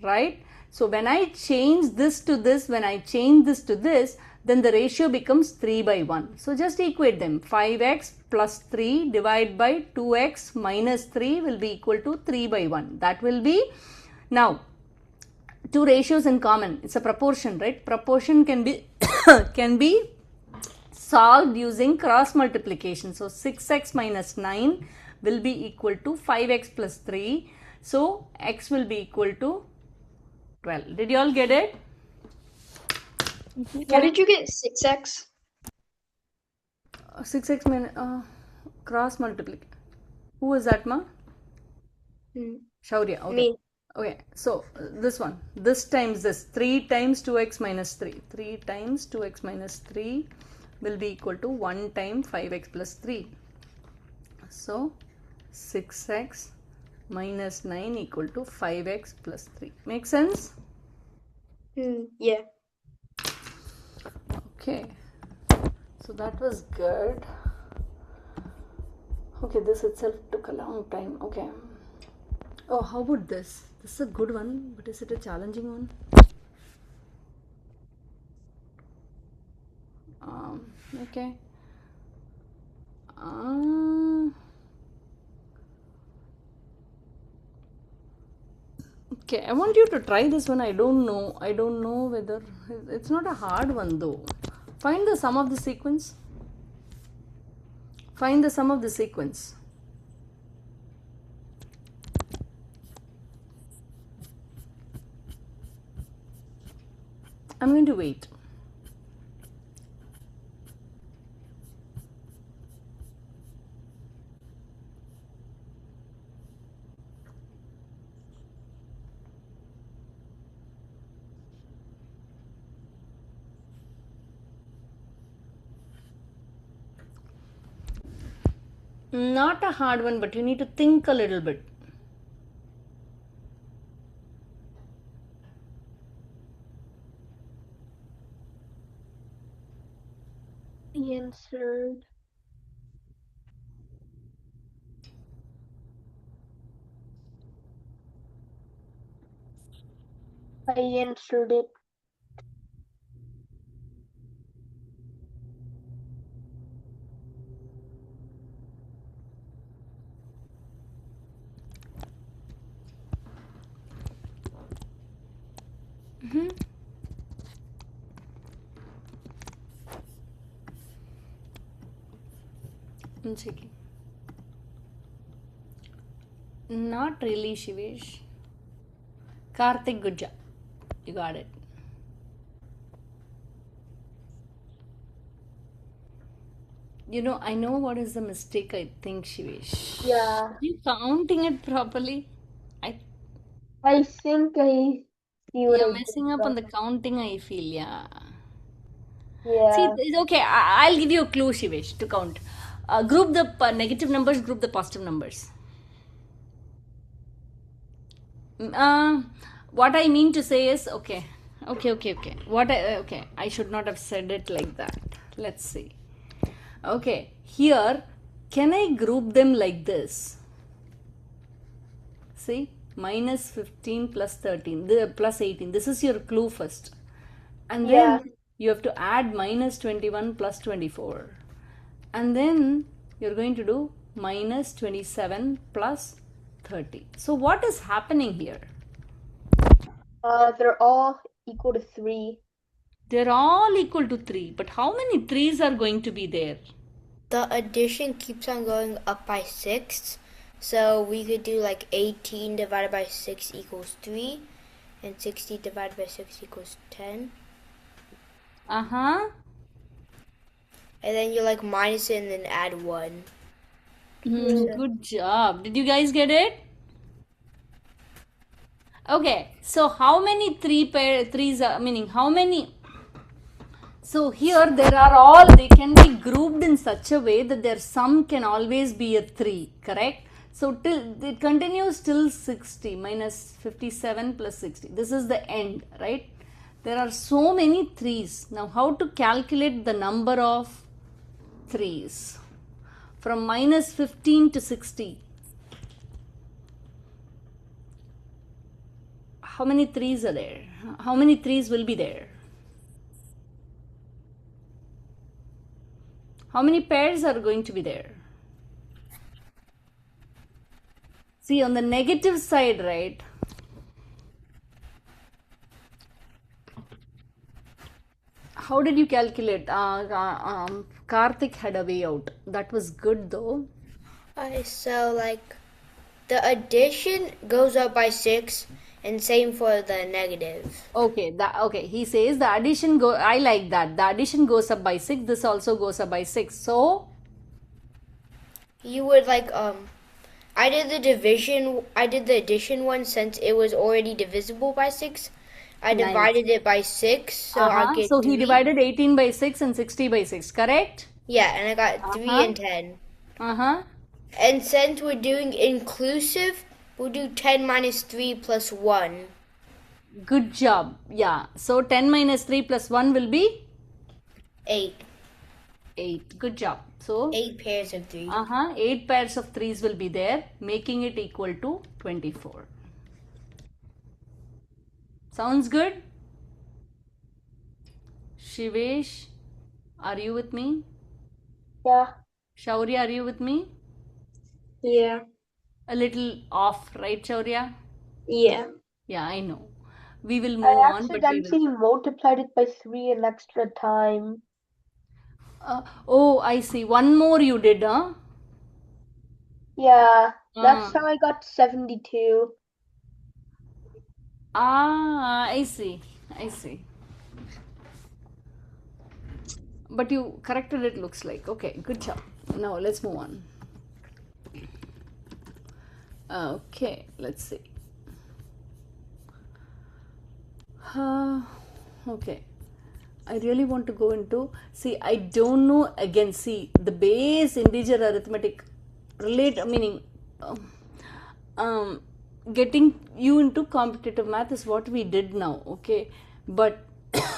right? So when I change this to this, when I change this to this, then the ratio becomes 3 by 1. So just equate them. 5x plus 3 divided by 2x minus 3 will be equal to 3 by 1. That will be, now, two ratios in common. It's a proportion, right? Proportion can be can be solved using cross multiplication. So 6x minus 9 will be equal to 5x plus 3. So x will be equal to 12. Did you all get it? How did you get 6x? 6x minus cross multiplication. Who was that, ma? Shaurya. Okay. Me. Okay, so this one, this times this, 3 times 2x minus 3. 3 times 2x minus 3 will be equal to 1 times 5x plus 3. So 6x minus 9 equal to 5x plus 3. Make sense? Yeah. Okay, so that was good. Okay, this itself took a long time. Okay. Oh, how about this? This is a good one, but is it a challenging one? Okay. Okay, I want you to try this one. I don't know whether it's not a hard one though. Find the sum of the sequence. Find the sum of the sequence. I'm going to wait. Not a hard one, but you need to think a little bit. Answered. I answered it. I'm checking. Not really, Shivesh. Karthik, good job. You got it. You know, I know what is the mistake, I think, Shivesh. Yeah. Are you counting it properly? I think I see what You're I messing did up on the wrong. counting, I feel, yeah. Yeah. See, it's okay. I'll give you a clue, Shivesh, to count. Group the negative numbers, group the positive numbers. What I mean to say is, okay. I should not have said it like that. Let's see. Okay, here, can I group them like this? See, minus 15 plus 13, plus 18. This is your clue first. And Yeah. then you have to add minus 21 plus 24. And then you're going to do minus 27 plus 30. So what is happening here? They're all equal to 3. They're all equal to 3. But how many 3's are going to be there? The addition keeps on going up by 6. So we could do like 18 divided by 6 equals 3. And 60 divided by 6 equals 10. Uh-huh. And then you like minus it and then add 1. Good job. Did you guys get it? Okay. So how many threes are, meaning how many? So here there are all, they can be grouped in such a way that their sum can always be a 3, correct? So till it continues till 60 minus 57 plus 60. This is the end, right? There are so many 3's. Now how to calculate the number of 3's? From minus 15 to 60. How many 3's are there? How many 3's will be there? How many pairs are going to be there? See, on the negative side, right? How did you calculate? Karthik had a way out. That was good though. So like the addition goes up by 6 and same for the negative. Okay. He says the addition go. I like that. The addition goes up by 6. This also goes up by 6. So You would like I did the addition one since it was already divisible by 6. I Nice. divided it by 6, so I'll get So 3. he divided 18 by 6 and 60 by 6. Correct? Yeah, and I got 3 and 10. Uh-huh. And since we're doing inclusive, we'll do 10 minus 3 plus 1. Good job. Yeah. So 10 minus 3 plus 1 will be 8. 8. Good job. So 8 pairs of 3. 8 pairs of 3's will be there, making it equal to 24. Sounds good? Shivesh, are you with me? Yeah. Shaurya, are you with me? Yeah. A little off, right, Shaurya? Yeah. Yeah, I know. We will move I on, but we will. accidentally multiplied it by 3 an extra time. Oh, I see. One more you did, huh? Yeah, that's how I got 72. I see. I see. But you corrected it, looks like. Okay, good job. Now let's move on. Okay, let's see. Okay. I really want to go into, see, I don't know, again, see, the base integer arithmetic meaning, getting you into competitive math is what we did now, okay? But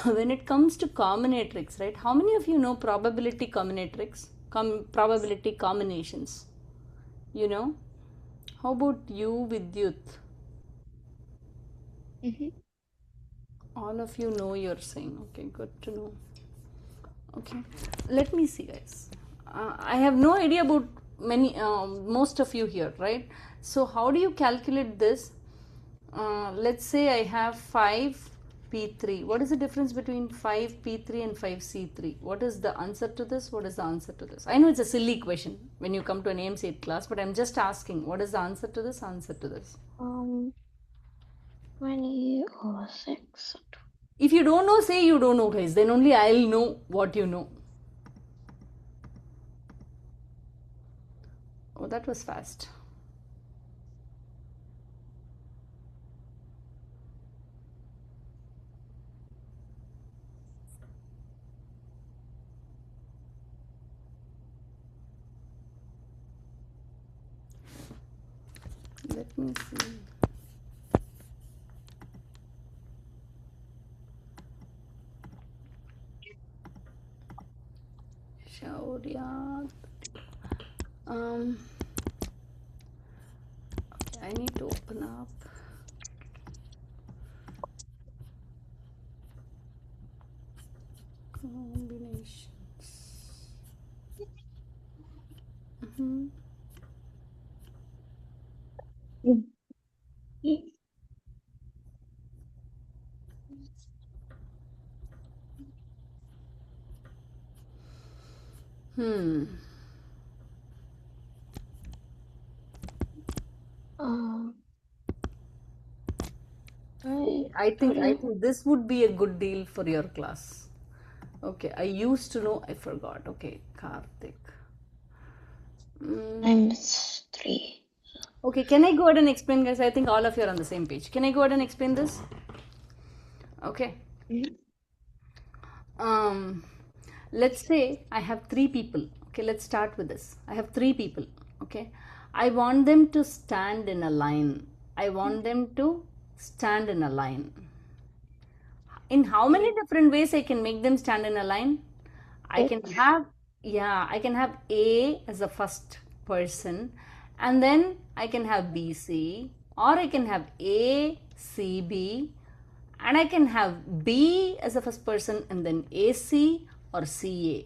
when it comes to combinatorics, right, how many of you know probability combinatorics, probability combinations? You know? How about you, Vidyut? Mm-hmm. All of you know, you're saying. Okay, good to know. Okay, let me see, guys. I have no idea about most of you here, right? So how do you calculate this? Let's say I have 5p3. What is the difference between 5p3 and 5c3? What is the answer to this? What is the answer to this? I know it's a silly question when you come to an AM8 class, but I'm just asking, what is the answer to this? 26. If you don't know, say you don't know, guys. Then only I'll know what you know. Oh, that was fast. Let me see. Shaurya. Okay, I need to open up. Combinations. Hmm. I think this would be a good deal for your class. Okay, I used to know, I forgot. Okay, Karthik. Times 3. Okay, can I go ahead and explain, guys? I think all of you are on the same page. Can I go ahead and explain this? Okay. Um, let's say I have three people. Okay, let's start with this. I have three people. Okay, I want them to stand in a line. I want them to stand in a line. In how many different ways I can make them stand in a line? I can 6. have, yeah, I can have A as the first person, and then I can have BC, or I can have A, CB, and I can have B as the first person, and then AC or CA,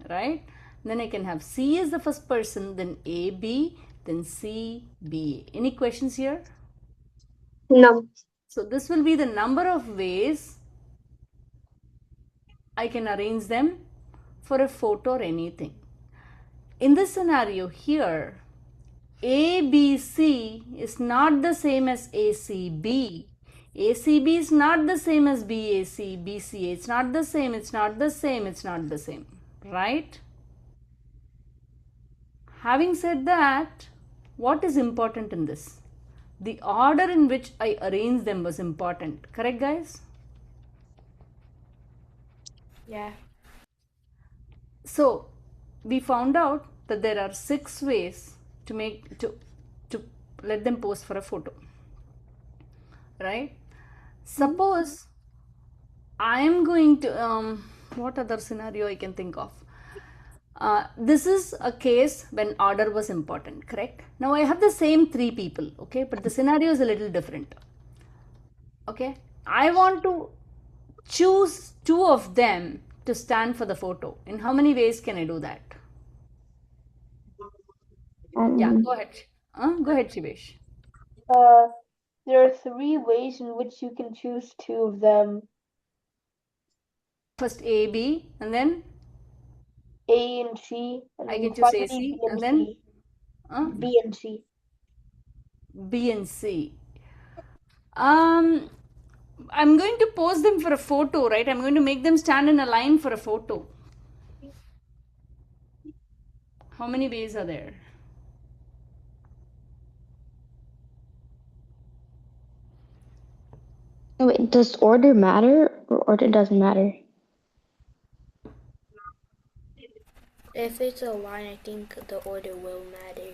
right? Then I can have C as the first person, then AB, then CBA. Any questions here? No. So this will be the number of ways I can arrange them for a photo or anything. In this scenario here, ABC is not the same as ACB. ACB is not the same as BAC, BCA. It's not the same, it's not the same, it's not the same. Right? Having said that, what is important in this? The order in which I arrange them was important. Correct, guys? Yeah. So we found out that there are 6 ways to make to let them pose for a photo, right? Suppose I am going to what other scenario I can think of? This is a case when order was important, correct? Now I have the same 3 people, okay, but the scenario is a little different. Okay, I want to choose 2 of them to stand for the photo. In how many ways can I do that? Yeah, go ahead. Go ahead, Shivesh. There are 3 ways in which you can choose 2 of them. First A, B, and then A and C, I can and choose finally AC, B and and then C. uh, B and C. B and C. Um, I'm going to pose them for a photo, right? I'm going to make them stand in a line for a photo. How many ways are there? Oh, wait, does order matter or order doesn't matter? If it's a line, I think the order will matter.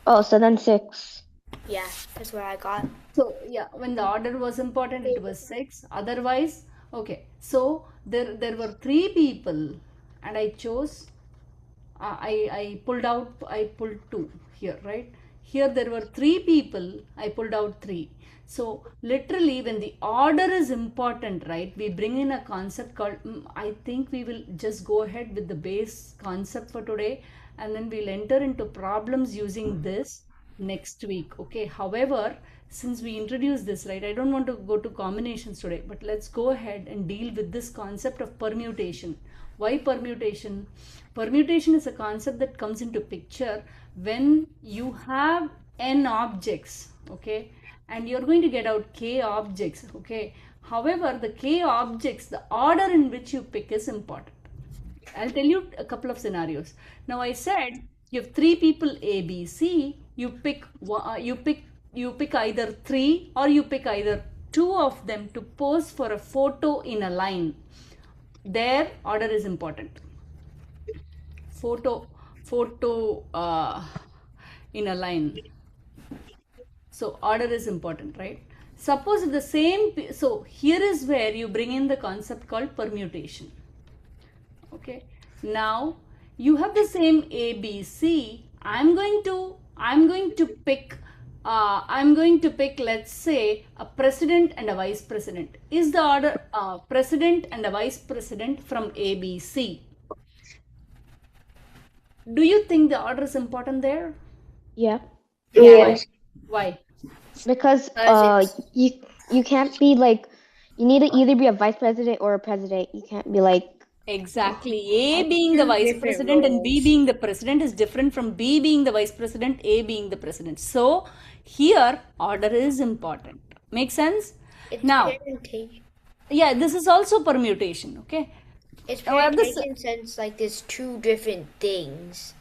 Oh, so then 6. Yeah, that's what I got. So yeah, when the order was important, it was 6. Otherwise, okay. So there were 3 people, and I chose. I pulled 2 here, right? Here there were 3 people. I pulled out 3. So literally, when the order is important, right? We bring in a concept called. I think we will just go ahead with the base concept for today, and then we'll enter into problems using this next week. Okay, however, since we introduced this, right, I don't want to go to combinations today, but let's go ahead and deal with this concept of permutation. Why permutation? Permutation is a concept that comes into picture when you have n objects, okay, and you're going to get out k objects, okay. However, the k objects, the order in which you pick is important. I'll tell you a couple of scenarios. Now I said you have 3 people A, B, C. You pick either 3 or you pick either 2 of them to pose for a photo in a line. Their order is important. Photo in a line. So order is important, right? Suppose the same. So here is where you bring in the concept called permutation. Okay, now you have the same A, B, C. I'm going to pick, let's say, a president and a vice president. Is the order president and a vice president from A, B, C? Do you think the order is important there? Yeah. Yes. Why? Because Because you can't be like, you need to either be a vice president or a president. You can't be like Exactly. A It's being the two vice different president and B roles. being the president is different from B being the vice president, A being the president. So here order is important. Make sense? It's Now, permutation. yeah, this is also permutation. Okay. It's Now I have this. permutation since like there's two different things.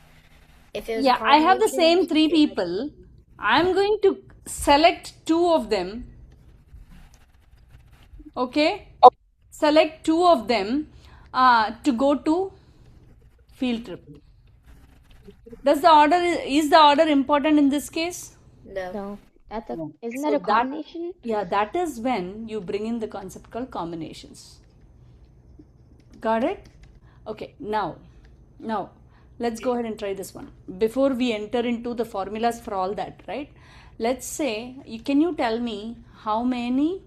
If it was Yeah, I have the combination, same three it's like people. I'm going to select two of them. Okay. Select two of them to go to field trip. Does the order is the order important in this case? no. No, that's a No. isn't that So a that, combination? yeah, that is when you bring in the concept called combinations. Got it? Okay, now let's go ahead and try this one. Before we enter into the formulas for all that, right? Let's say, can you tell me how many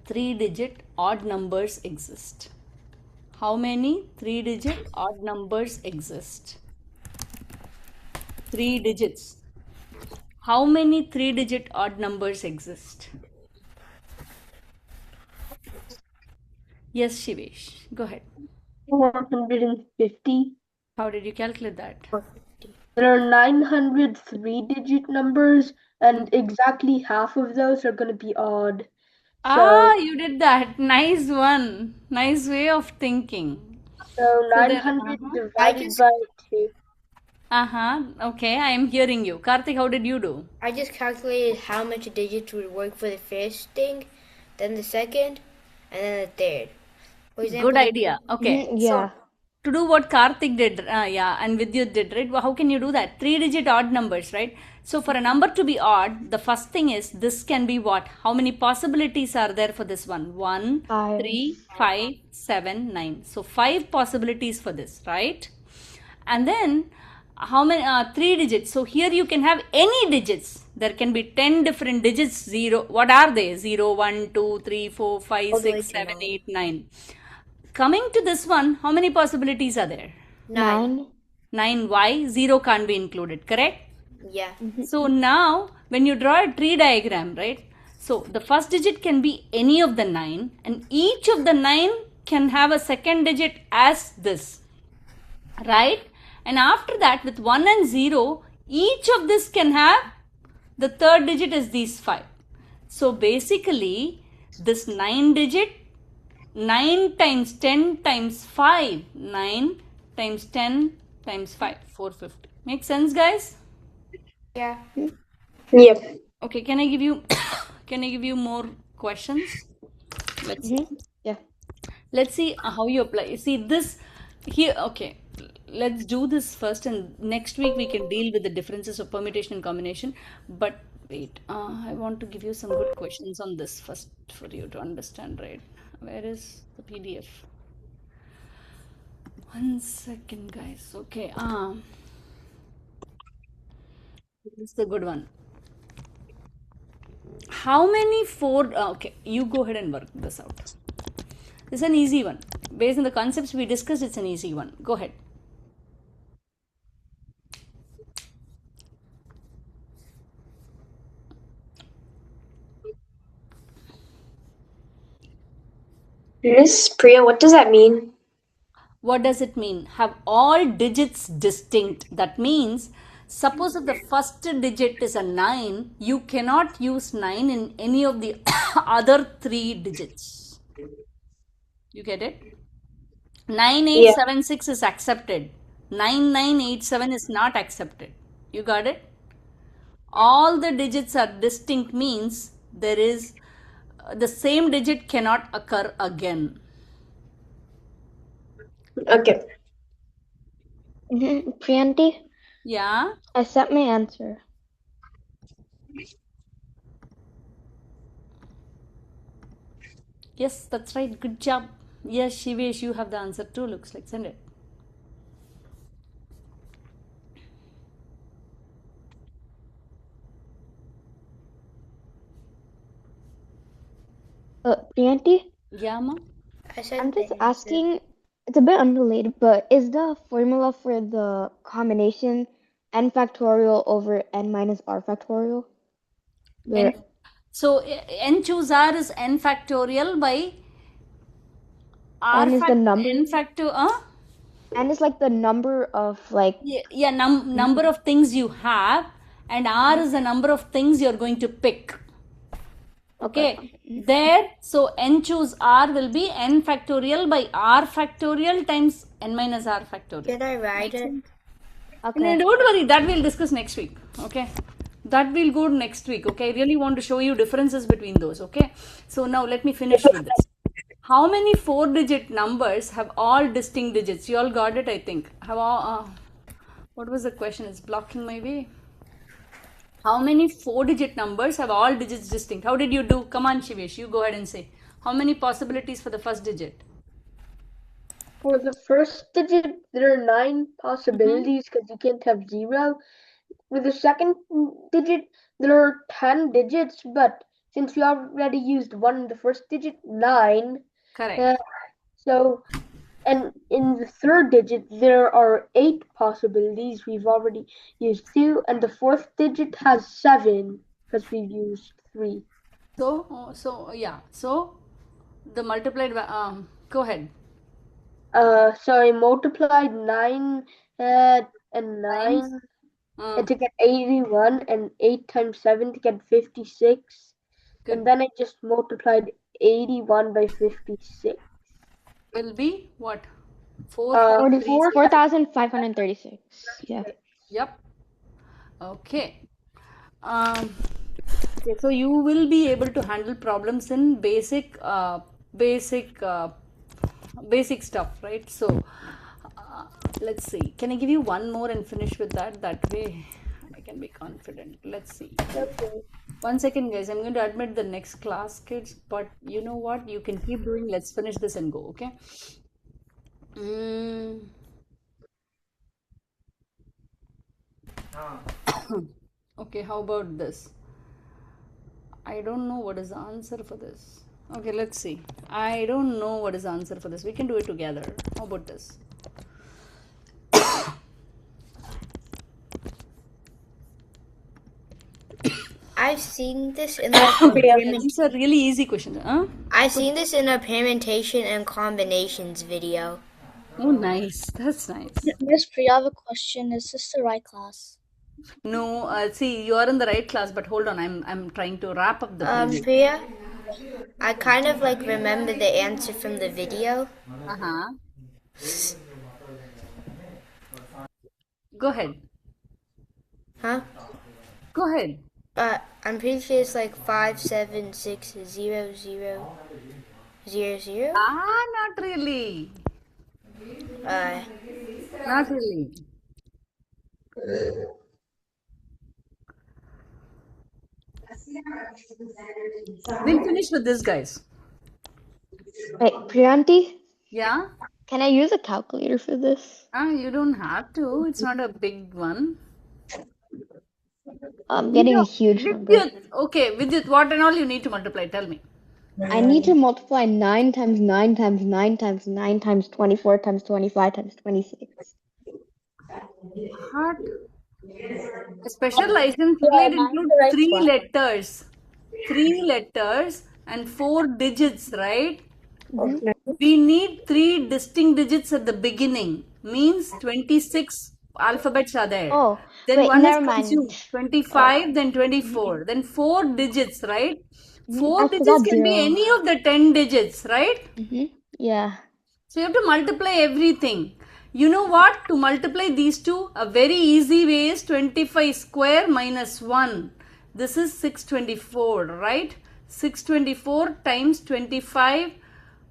3-digit odd numbers exist? How many 3-digit odd numbers exist? 3 digits. How many 3-digit odd numbers exist? Yes, Shivesh. Go ahead. 450. How did you calculate that? 450. There are 900 three-digit numbers, and exactly half of those are going to be odd. Ah, So, you did that. Nice one. Nice way of thinking. so So then, 900 I divided just by 2. Okay, I am hearing you. Karthik, how did you do? I just calculated how much digits would work for the first thing, then the second, and then the third. For example, Good idea. Okay, so Yeah. to do what Karthik did, yeah, and Vidyut did, right? Well, how can you do that? 3-digit odd numbers, right? So for a number to be odd, the first thing is this can be what? How many possibilities are there for this one? 1, 5. 3, 5, 7, 9. So 5 possibilities for this, right? And then how many 3 digits? So here you can have any digits. There can be 10 different digits. Zero. What are they? 0, 1, 2, 3, 4, 5, all the way 6, to 7, 9. 8, 9. Coming to this one, how many possibilities are there? 9. 9. 9. Why? 0 can't be included, correct? Yeah. So now when you draw a tree diagram, right? So the first digit can be any of the 9 and each of the 9 can have a second digit as this, right? And after that with 1 and 0, each of this can have the third digit is these 5. So basically this 9 digit, 9 times 10 times 5, 9 times 10 times 5, 450. Make sense, guys? Yeah. Yep. Okay, can I give you can I give you more questions? Let's see. Yeah. Let's see how you apply. You see this here. Okay, let's do this first, and next week we can deal with the differences of permutation and combination. But wait, I want to give you some good questions on this first for you to understand, right? Where is the PDF? One second, guys. Okay, this is a good one. How many four? Okay, you go ahead and work this out. This is an easy one. Based on the concepts we discussed, it's an easy one. Go ahead. Miss Priya, what does that mean? What does it mean? Have all digits distinct. That means, suppose if the first digit is a 9, you cannot use 9 in any of the other 3 digits. You get it? Yeah. 9876 is accepted. 9987 is not accepted. You got it? All the digits are distinct means there is the same digit cannot occur again. Okay. Priyanti, Yeah. I sent my answer. Yes, that's right. Good job. Yes, Shivesh, you have the answer too. Looks like. Send it. Priyanti, Yeah, ma? I said I'm the just answer. asking, it's a bit unrelated, but is the formula for the combination n factorial over n minus r factorial? N, Where so n choose r is n factorial by R N is the factor, number. N factor, N is like the number of like. yeah, number of things you have, and R is the number of things you're going to pick. Okay, there, so n choose R will be n factorial by R factorial times n minus R factorial. Can I write it? Okay. No, don't worry, that we'll discuss next week. Okay, that will go next week. Okay, I really want to show you differences between those. Okay, so now let me finish with this. How many 4-digit numbers have all distinct digits? You all got it, I think. Have all, what was the question? It's blocking my way. How many 4-digit numbers have all digits distinct? How did you do? Come on, Shivesh, you go ahead and say. How many possibilities for the first digit? For the first digit, there are 9 possibilities because you can't have 0. With the second digit, there are 10 digits, but since you already used 1 in the first digit, 9. Correct. And in the third digit, there are 8 possibilities. We've already used 2, and the fourth digit has 7 because we've used 3. So yeah. So the multiplied. Go ahead. So I multiplied 9 and 9 Uh, to get 81, and 8 times 7 to get 56. good. And then I just multiplied 81 by 56. Will be what? 4,536. Yeah. Yep. Okay. Okay, so you will be able to handle problems in basic stuff, right? So let's see. Can I give you one more and finish with that? That way I can be confident. Let's see. Okay. 1 second, guys. I'm going to admit the next class, kids. But you know what? You can keep doing. Let's finish this and go. Okay. Okay, how about this? I don't know what is the answer for this. Okay, let's see. I don't know what is the answer for this. We can do it together. How about this? I've seen this in the These are really easy questions. Huh? I've seen this in a permutation and combinations video. Oh, nice. That's nice. Miss Priya, I have a question. Is this the right class? No, see, you are in the right class, but hold on. I'm trying to wrap up the presentation. Priya, I kind of like remember the answer from the video. Uh-huh. Go ahead. Huh? Go ahead. I'm pretty sure it's like 5760000. Not really. Not really. We'll finish with this, guys. Wait, Priyanti, Yeah? can I use a calculator for this? You don't have to. It's not a big one. I'm getting a huge number. Vidyut, okay, Vidyut, what and all you need to multiply? Tell me. I need to multiply 9 times 9 times 9 times 9 times 24 times 25 times 26. What? A special license plate includes right 3 one. letters. 3 letters and 4 digits, right? We need 3 distinct digits at the beginning. Means 26 alphabets are there. Oh, Then wait, one is never mind. consumed. 25, then 24. Then 4 digits, right? 4 I digits forgot can be 0. any of the 10 digits, right? Yeah. So you have to multiply everything. You know what? To multiply these two, a very easy way is 25 square minus 1. This is 624, right? 624 times 25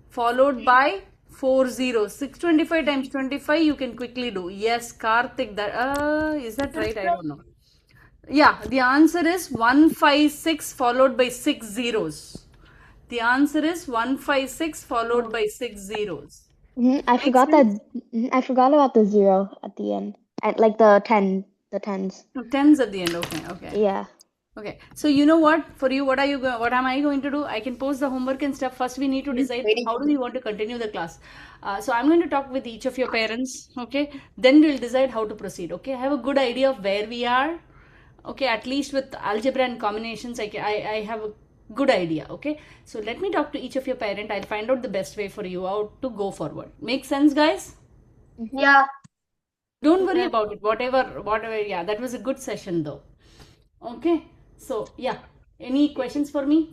followed by 4 zeros. 625 times 25 you can quickly do. Yes, Karthik, that is that right? I don't know. Yeah, the answer is 156 followed by 6 zeros. The answer is 156 followed by 6 zeros. I forgot that. I forgot about the 0 at the end. At like the 10, the tens. No, tens at the end. Okay. Yeah. Okay. So you know what? For you, what am I going to do? I can post the homework and stuff. First, we need to decide how do we want to continue the class. So I'm going to talk with each of your parents. Okay. Then we'll decide how to proceed. Okay. I have a good idea of where we are. Okay. At least with algebra and combinations, I have a Good idea. Okay, so let me talk to each of your parent. I'll find out the best way for you out to go forward. Make sense, guys? Yeah. Don't worry about it. Whatever. Yeah, that was a good session though. Okay, so yeah, any questions for me?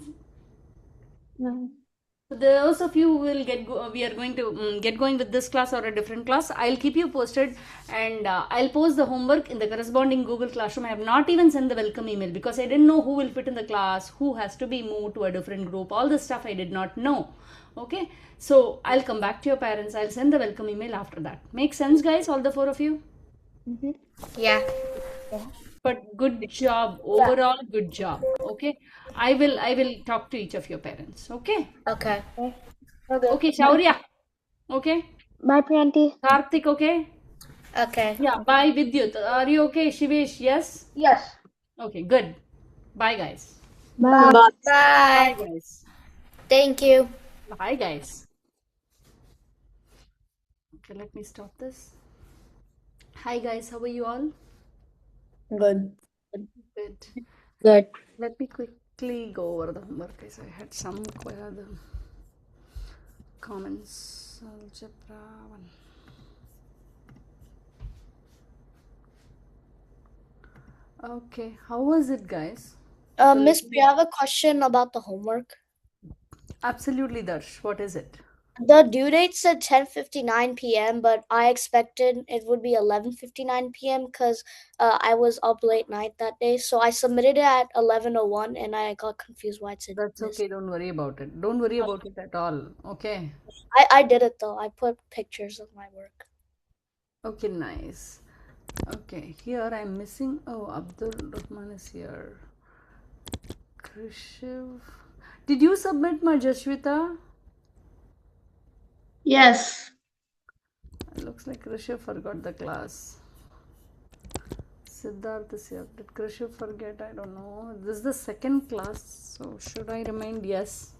So those of you who will we are going to get going with this class or a different class. I'll keep you posted, and I'll post the homework in the corresponding Google Classroom. I have not even sent the welcome email because I didn't know who will fit in the class, who has to be moved to a different group. All this stuff I did not know. Okay, so I'll come back to your parents. I'll send the welcome email after that. Make sense, guys? All the four of you. Yeah. But good job overall. Good job. Okay, I will talk to each of your parents. Okay. Okay. Okay. Okay, Shaurya. Okay. Bye, Priyanti. Karthik, okay? Okay. Yeah, bye, Vidyut. Are you okay, Shivesh? Yes? Yes. Okay, good. Bye, guys. Bye. Bye. Bye, Bye. guys. Thank you. Bye, guys. Okay, let me stop this. Hi, guys. How are you all? Good. Good. Good. Let me quickly go over the homework, guys. I had some other comments. Algebra 1. Okay, how was it, guys? Miss Priya, I have a question about the homework. Absolutely, Darsh. What is it? The due date said 10:59 p.m., but I expected it would be 11:59 p.m. because I was up late night that day. So I submitted it at 11:01, and I got confused why it said That's miss. okay. Don't worry about it. Don't worry about it at all. Okay. I did it though. I put pictures of my work. Okay, nice. Okay, here I'm missing. Oh, Abdul Rahman is here. Krishiv. Did you submit my Jashwita? Yes. It looks like Krishiv forgot the class. Siddharth is here. Did Krishiv forget? I don't know. This is the second class, so should I remind? Yes.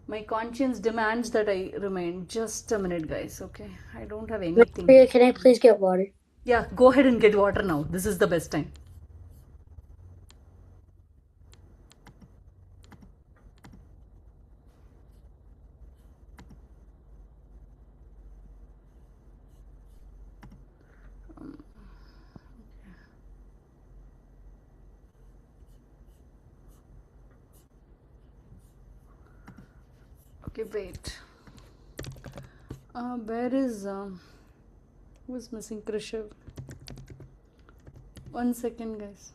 My conscience demands that I remind. Just a minute, guys. Okay, I don't have anything. Priya, can I please get water? Yeah, go ahead and get water now. This is the best time. Okay, wait. Where is who is missing? Krishiv. 1 second, guys.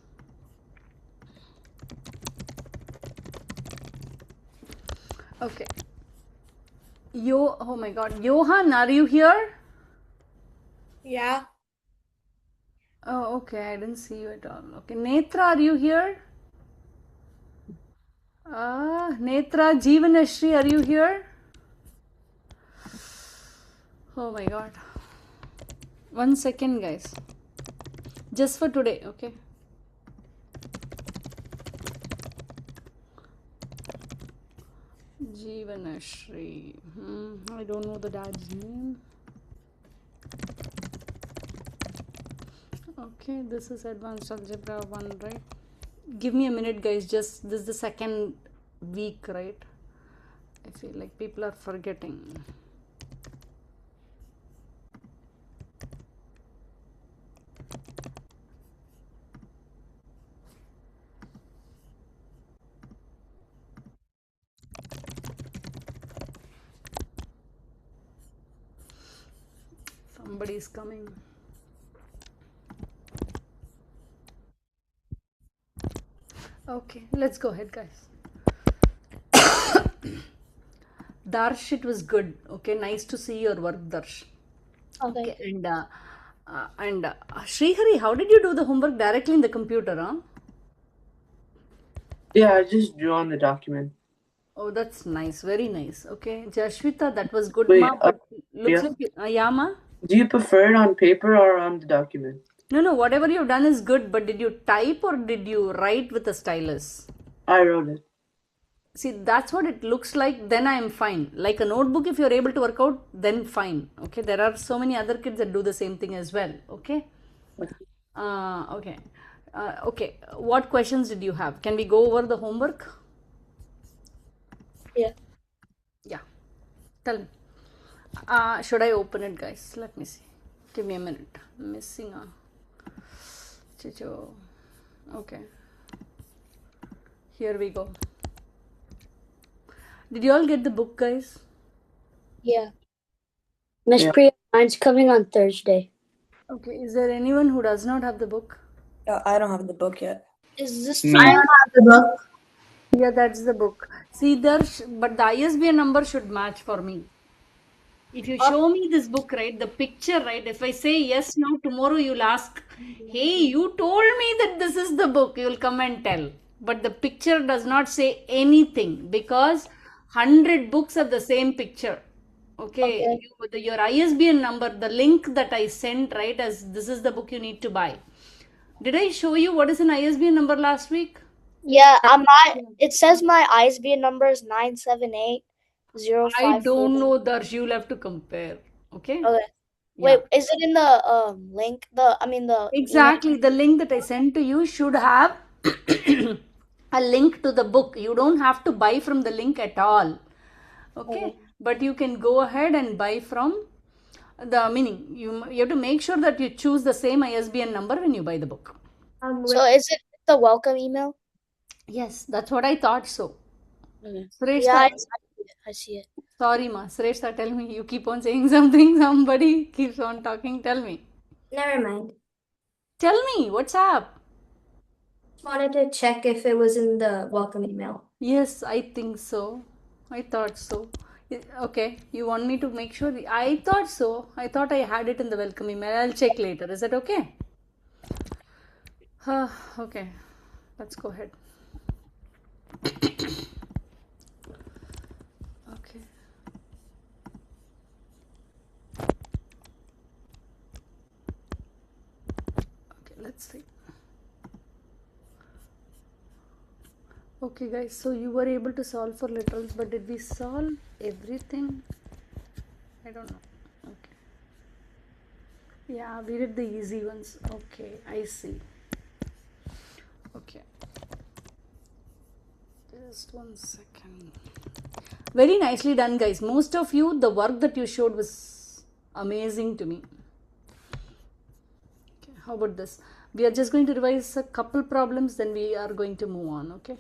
Okay. Oh my God, Johan, are you here? Yeah. Oh, okay. I didn't see you at all. Okay, Netra, are you here? Netra, Jeevanashri, are you here? Oh my God. 1 second, guys. Just for today, okay? Jeevanashri. I don't know the dad's name. Okay, this is advanced algebra 1, right? Give me a minute, guys. Just this is the second week, right? I feel like people are forgetting. Somebody is coming. Okay, let's go ahead, guys. Darsh, it was good. Okay, nice to see your work, Darsh. Okay. And Srihari, how did you do the homework directly in the computer, huh? Yeah, I just drew on the document. Oh, that's nice. Very nice. Okay, Jashwita, that was good, Wait, ma. But looks yeah. like yeah, ma. Do you prefer it on paper or on the document? No, whatever you've done is good, but did you type or did you write with a stylus? I wrote it. See, that's what it looks like. Then I am fine. Like a notebook, if you're able to work out, then fine. Okay, there are so many other kids that do the same thing as well. Okay. Okay. Okay. What questions did you have? Can we go over the homework? Yeah. Yeah. Tell me. Should I open it, guys? Let me see. Give me a minute. Missing a chicho. Okay. Here we go. Did you all get the book, guys? Yeah. Miss Yeah. Priya, mine's coming on Thursday. Okay. Is there anyone who does not have the book? I don't have the book yet. Is this Me. for I you? have the book. Yeah, that's the book. See, but the ISBN number should match for me. If you show me this book, right, the picture, right, if I say yes, now, tomorrow you'll ask, hey, you told me that this is the book, you'll come and tell. But the picture does not say anything because 100 books have the same picture. Okay, Okay. your ISBN number, the link that I sent, right, as this is the book you need to buy. Did I show you what is an ISBN number last week? Yeah, it says my ISBN number is 978-054. I don't know, Darsh, you'll have to compare. Okay? Okay. Yeah. Wait, is it in the link? The email? Exactly. The link that I sent to you should have a link to the book. You don't have to buy from the link at all. Okay. But you can go ahead and buy from the meaning. You have to make sure that you choose the same ISBN number when you buy the book. So is it the welcome email? Yes, that's what I thought so. Okay. Suresh, Yeah, I see it. sorry, ma. Suresh, tell me. You keep on saying something. Somebody keeps on talking. Tell me. Never mind. Tell me. What's up? Just wanted to check if it was in the welcome email. Yes, I think so. I thought so. Okay, you want me to make sure? I thought so. I thought I had it in the welcome email. I'll check later. Is that okay? Okay, let's go ahead. Okay. Okay, let's see. Okay, guys, so you were able to solve for literals, but did we solve everything? I don't know. Okay. Yeah, we did the easy ones. Okay, I see. Okay. Just 1 second. Very nicely done, guys. Most of you, the work that you showed was amazing to me. Okay, how about this? We are just going to revise a couple problems, then we are going to move on, okay?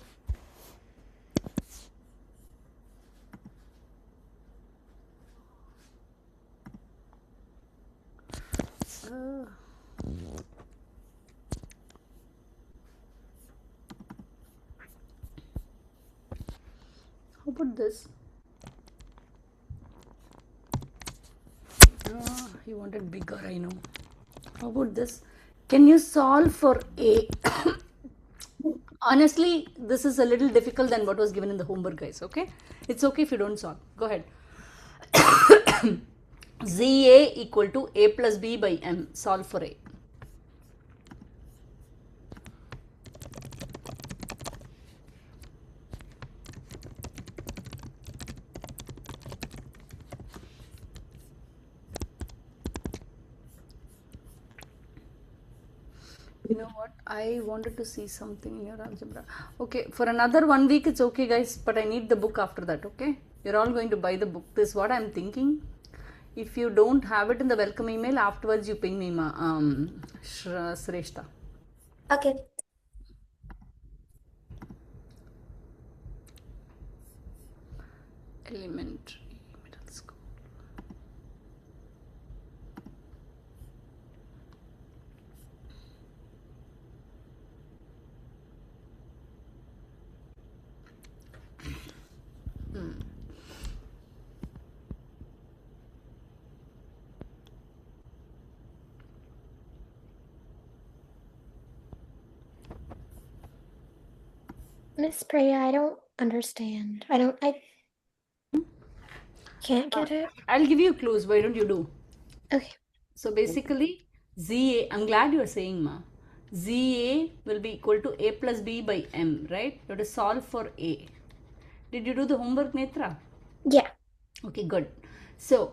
How about this? You wanted bigger, I know. How about this? Can you solve for A? Honestly, this is a little difficult than what was given in the homework, guys, okay? It's okay if you don't solve. Go ahead. ZA equal to A plus B by M. Solve for A. You know what? I wanted to see something in your algebra. Okay, for another 1 week, it's okay, guys, but I need the book after that, okay? You're all going to buy the book. This is what I'm thinking. If you don't have it in the welcome email, afterwards you ping me, Shrestha. Okay. Elementary middle school. Miss Priya, I don't understand. I can't get it. I'll give you clues. Why don't you do? Okay. So basically, ZA, I'm glad you're saying, ma. ZA will be equal to A plus B by M, right? You have to solve for A. Did you do the homework, Netra? Yeah. Okay, good. So,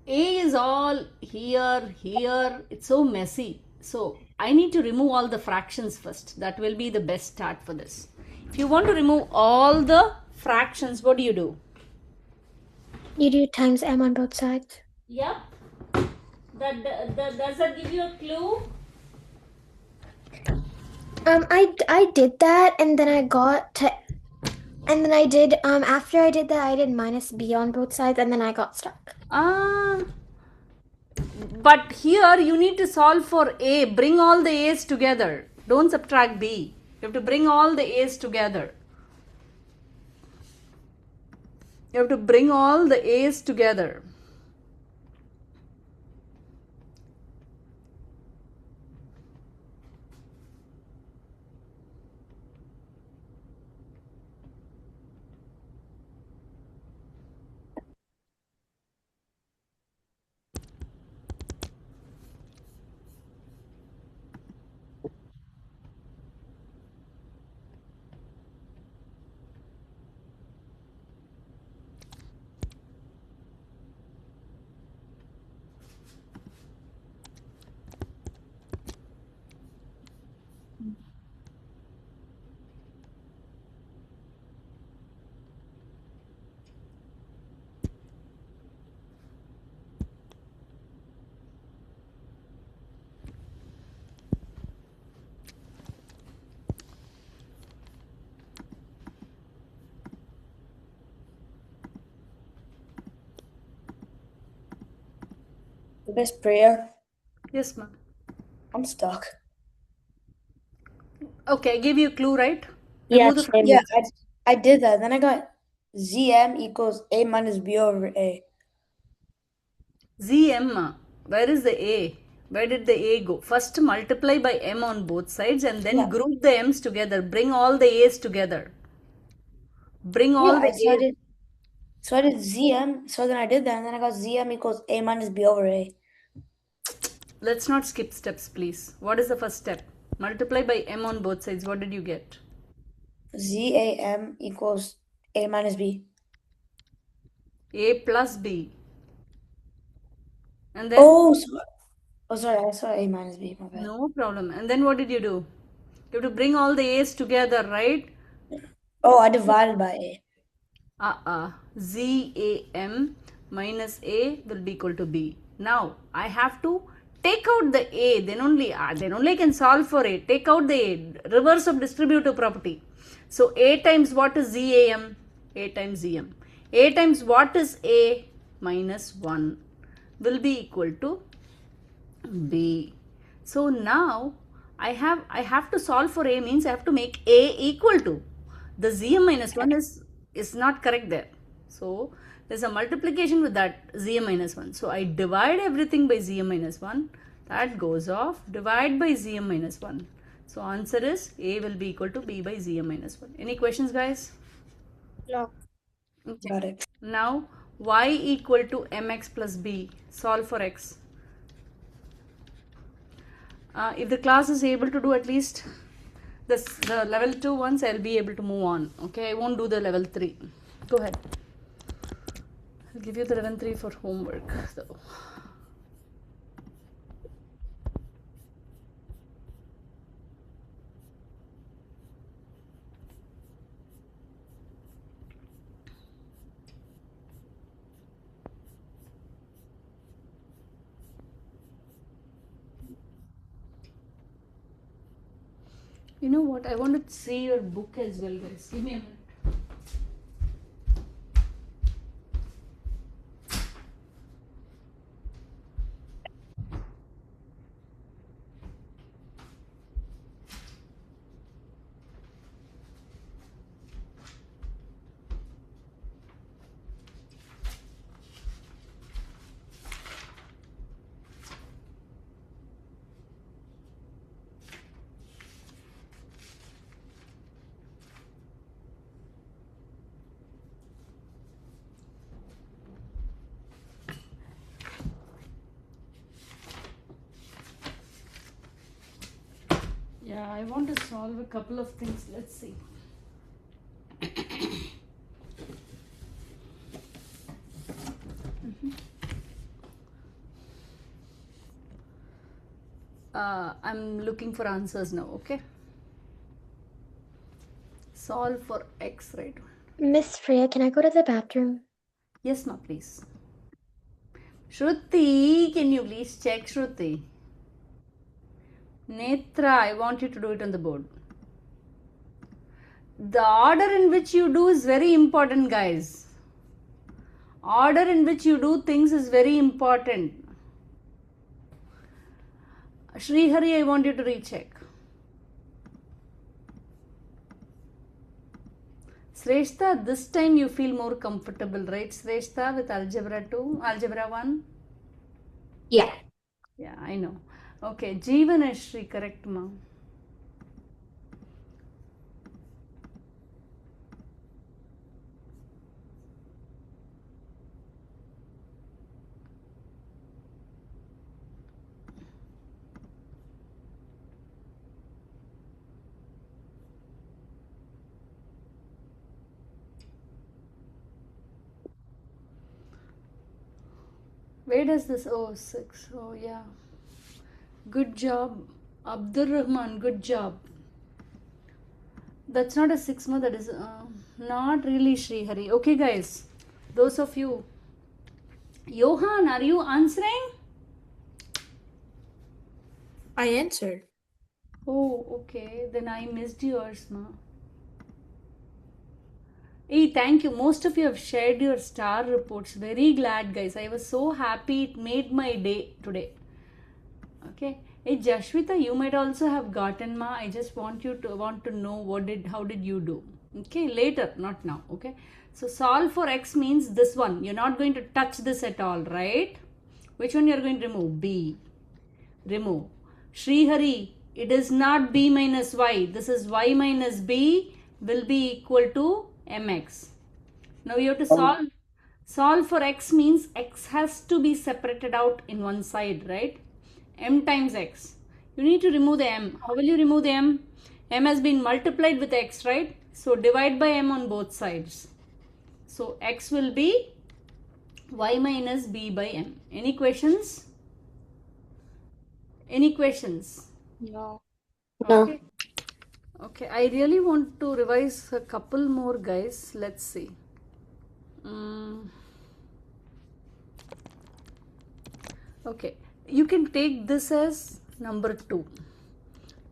A is all here, here. It's so messy. So, I need to remove all the fractions first. That will be the best start for this. If you want to remove all the fractions, what do? You do times m on both sides. Yep. Does that give you a clue? I did that, and then I got to, and then I did after I did that I did minus b on both sides, and then I got stuck. But here you need to solve for a. Bring all the a's together. Don't subtract b. You have to bring all the a's together. You have to bring all the a's together. Miss Priya, Yes, ma'am. I'm stuck. Okay, I gave you a clue, right? Yeah, Remove the same. Yeah, fractions. I did that. Then I got ZM equals A minus B over A. ZM. Where is the a? Where did the a go? First multiply by m on both sides and then Yeah. group the m's together. Bring all the a's together. Bring Yeah, all the so I a's. did. So I did ZM. So then I did that, and then I got ZM equals A minus B over A. Let's not skip steps, please. What is the first step? Multiply by m on both sides. What did you get? ZAM equals A minus B. A plus b. And then? Oh, sorry, I saw A minus B. My bad. No problem. And then what did you do? You have to bring all the a's together, right? Oh, I divided by A. ZAM minus A will be equal to B. Now I have to take out the A, then only I can solve for A. Take out the A, reverse of distributive property. So A times what is ZAM? A times ZM. A times what is A minus 1 will be equal to B. So now I have to solve for A, means I have to make A equal to. The ZM minus 1 is not correct there. So there's a multiplication with that ZM minus 1. So I divide everything by ZM minus 1. That goes off. Divide by ZM minus 1. So answer is A will be equal to B by ZM minus 1. Any questions, guys? No. Okay. Got it. Now y equal to mx plus b. Solve for x. If the class is able to do at least the level 2 ones, I'll be able to move on. Okay, I won't do the level 3. Go ahead. I'll give you the level 3 for homework though. You know what? I want to see your book as well, guys. Give me a minute. Yeah, I want to solve a couple of things. Let's see. I'm looking for answers now, okay? Solve for x, right? Miss Priya, can I go to the bathroom? Yes, ma, please. Shruti, can you please check Shruti? Netra, I want you to do it on the board. The order in which you do is very important, guys. Order in which you do things is very important. Srihari, I want you to recheck. Shrestha, this time you feel more comfortable, right, Shrestha, with Algebra 2, Algebra 1? Yeah. Yeah, I know. Okay, Jeevan and Shri, correct, ma? Where does this, oh, 6, oh, yeah. Good job, Abdur Rahman, good job. That's not a 6 month, that is not really Srihari. Okay, guys, those of you. Johan, are you answering? I answered. Oh, okay, then I missed yours, ma. Hey, thank you. Most of you have shared your star reports. Very glad, guys. I was so happy. It made my day today. Okay. Hey, Jashwita, you might also have gotten, ma. I just want you to know how did you do? Okay, later, not now. Okay. So solve for x means this one. You're not going to touch this at all, right? Which one you're going to remove? B. Remove. Srihari, it is not b minus y. This is y minus b will be equal to mx. Now you have to solve. Solve for x means x has to be separated out in one side, right? M times x. You need to remove the m. How will you remove the m? M has been multiplied with x, right? So divide by m on both sides. So x will be y minus b by m. Any questions? Any questions? No. Okay. Okay, I really want to revise a couple more, guys. Let's see. Okay, you can take this as number 2.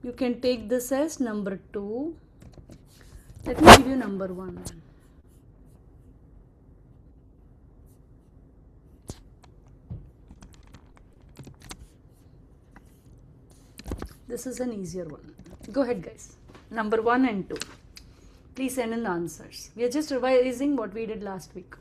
You can take this as number 2. Let me give you number 1. This is an easier one. Go ahead, guys. Number 1 and 2. Please send in the answers. We are just revising what we did last week.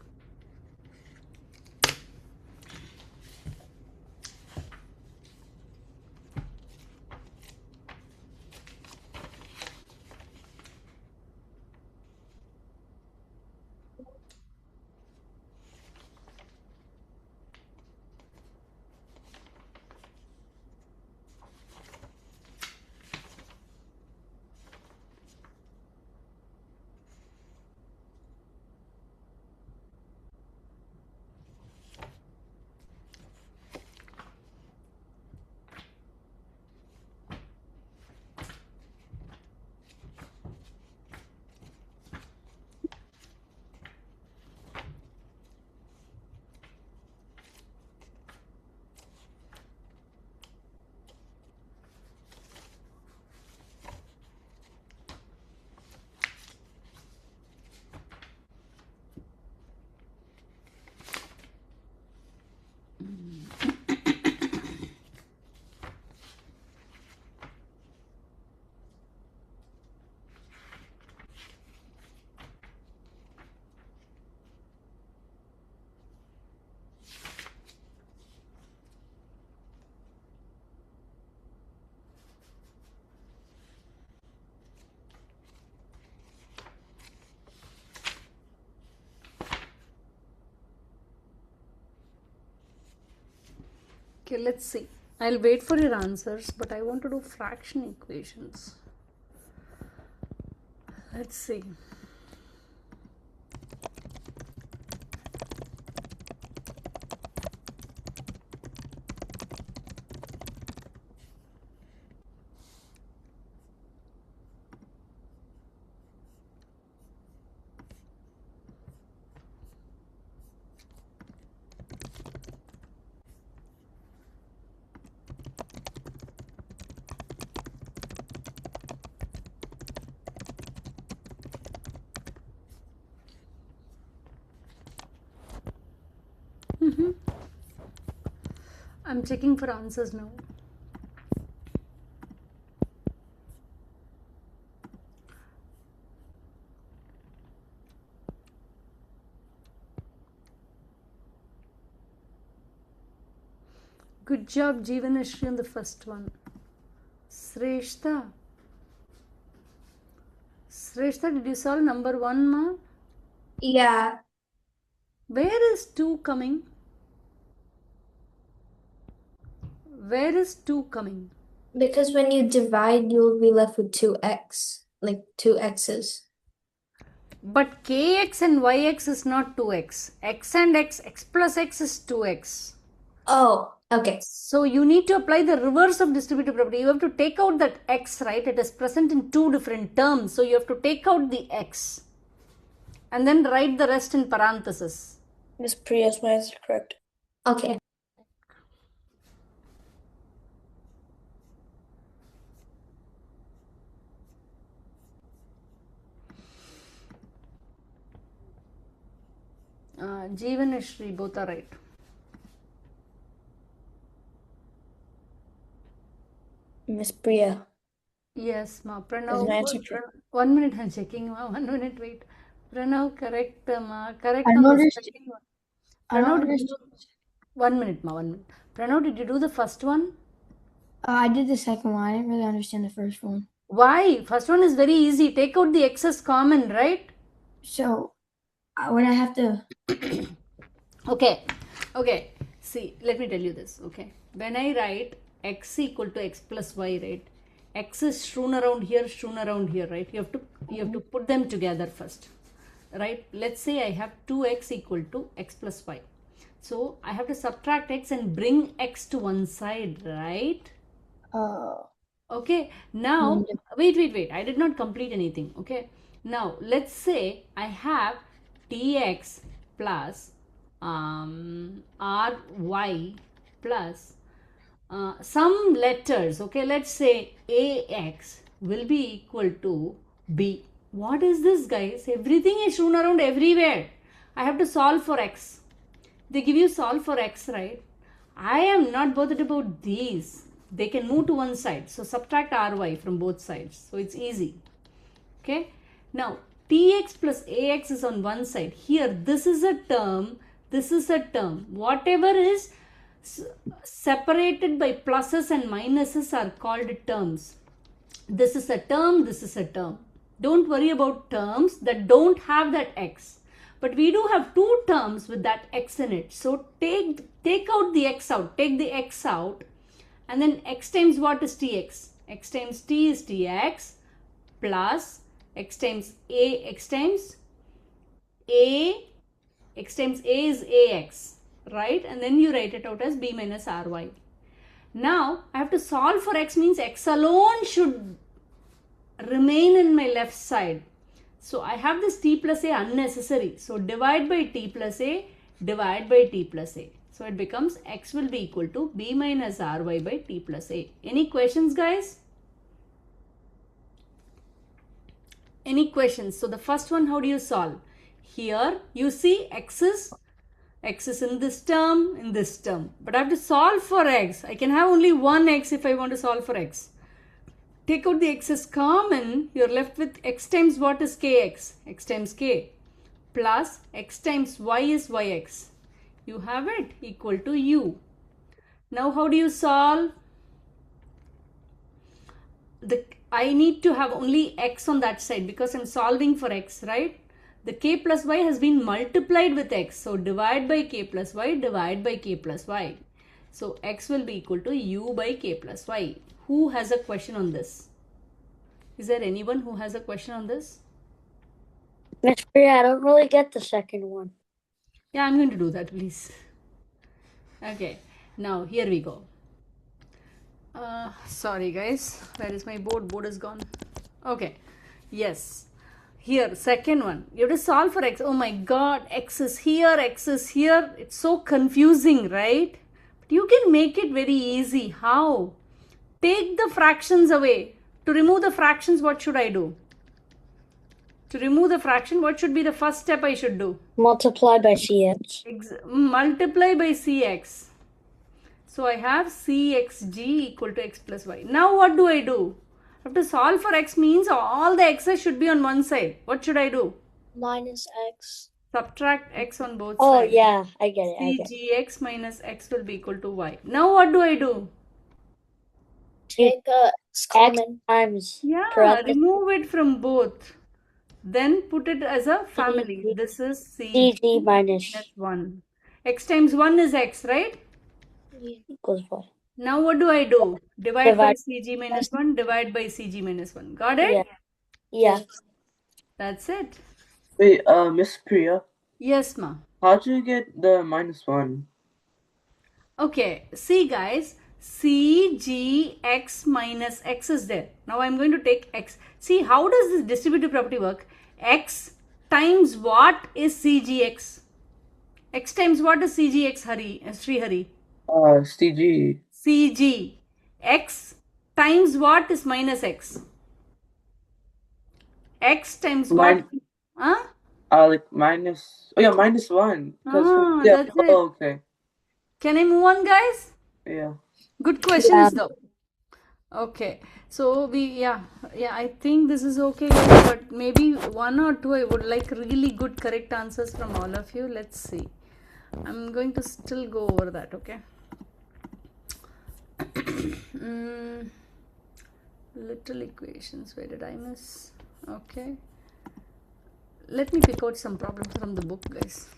Okay, let's see. I'll wait for your answers, but I want to do fraction equations. Let's see. I'm checking for answers now. Good job, Jeevanashri, on the first one. Shrestha. Shrestha, did you solve number 1, ma? Yeah. Where is 2 coming? Where is 2 coming? Because when you divide, you'll be left with 2x, like 2 x's. But kx and yx is not 2x. X and x plus x is 2x. Oh, okay. So you need to apply the reverse of distributive property. You have to take out that x, right? It is present in 2 different terms. So you have to take out the x and then write the rest in parentheses. Miss Priya's answer correct. Okay. Jeevanashri, both are right. Miss Priya. Yes, ma. Is Pranav. my answer true? 1 minute, I'm checking, ma. 1 minute, wait. Pranav, correct, ma. Correct I on the noticed. second one. I Pranav, did you noticed. do 1 minute, ma. 1 minute. Pranav, did you do the first one? I did the second one. I didn't really understand the first one. Why? First one is very easy. Take out the excess common, right? So, would I have to? Okay. See, let me tell you this. Okay. When I write x equal to x plus y, right? X is strewn around here, right? You have to put them together first, right? Let's say I have 2x equal to x plus y. So I have to subtract x and bring x to one side, right? Okay. Now, wait. I did not complete anything. Okay. Now, let's say I have dx plus ry plus some letters. Okay. Let's say ax will be equal to b. What is this, guys? Everything is shown around everywhere. I have to solve for x. They give you solve for x, right? I am not bothered about these. They can move to one side. So subtract ry from both sides. So it's easy. Okay. Now tx plus ax is on one side. Here this is a term. This is a term. Whatever is separated by pluses and minuses are called terms. This is a term. This is a term. Don't worry about terms that don't have that x. But we do have 2 terms with that x in it. So take out the x out. Take the x out. And then x times what is tx? X times t is tx plus x times a, x times a is ax, right? And then you write it out as b minus ry. Now I have to solve for x, means x alone should remain in my left side. So I have this t plus a unnecessary. So divide by t plus a, divide by t plus a. So it becomes x will be equal to b minus ry by t plus a. Any questions, guys? Any questions? So the first one, how do you solve? Here you see x is in this term, But I have to solve for x. I can have only one x if I want to solve for x. Take out the x's common, you're left with x times what is kx? X times k plus x times y is yx. You have it equal to u. Now how do you solve? I need to have only x on that side because I'm solving for x, right? The k plus y has been multiplied with x. So divide by k plus y, divide by k plus y. So x will be equal to u by k plus y. Who has a question on this? Is there anyone who has a question on this? Miss Priya, I don't really get the second one. Yeah, I'm going to do that, please. Okay, now here we go. Sorry guys, where is my board? Board is gone. Okay, yes. Here, second one. You have to solve for x. Oh my god, x is here, x is here. It's so confusing, right? But you can make it very easy. How? Take the fractions away. To remove the fractions, what should I do? To remove the fraction, what should be the first step I should do? Multiply by CX. Multiply by cx. So I have cxg equal to x plus y. Now what do I do? I have to solve for x means all the x's should be on one side. What should I do? Minus X. Subtract x on both Oh, sides. yeah, I get it. cgx minus x will be equal to y. Now what do I do? Take X common times. Yeah, parentheses. remove it from both. Then put it as a family. This is CG minus 1. X times 1 is x, right? equals Y. Now what do I do? Divide by Divide. CG minus 1, divide by CG minus 1. Got it? Yeah. That's it. Wait, Miss Priya, Yes, ma. how'd you get the -1? Okay, see guys, CGX minus x is there. Now I'm going to take x. See, how does this distributive property work? X times what is CGX? X times what is CGX, Sri Hari? CG. CG. X times what is minus x? X times what? Huh? Like minus. Oh yeah, -1. That's it. Oh, okay. Can I move on, guys? Yeah. Good questions though. Okay, so I think this is okay, guys, but maybe one or two I would like really good correct answers from all of you. Let's see. I'm going to still go over that, okay? Little equations, where did I miss? Okay. Let me pick out some problems from the book, guys.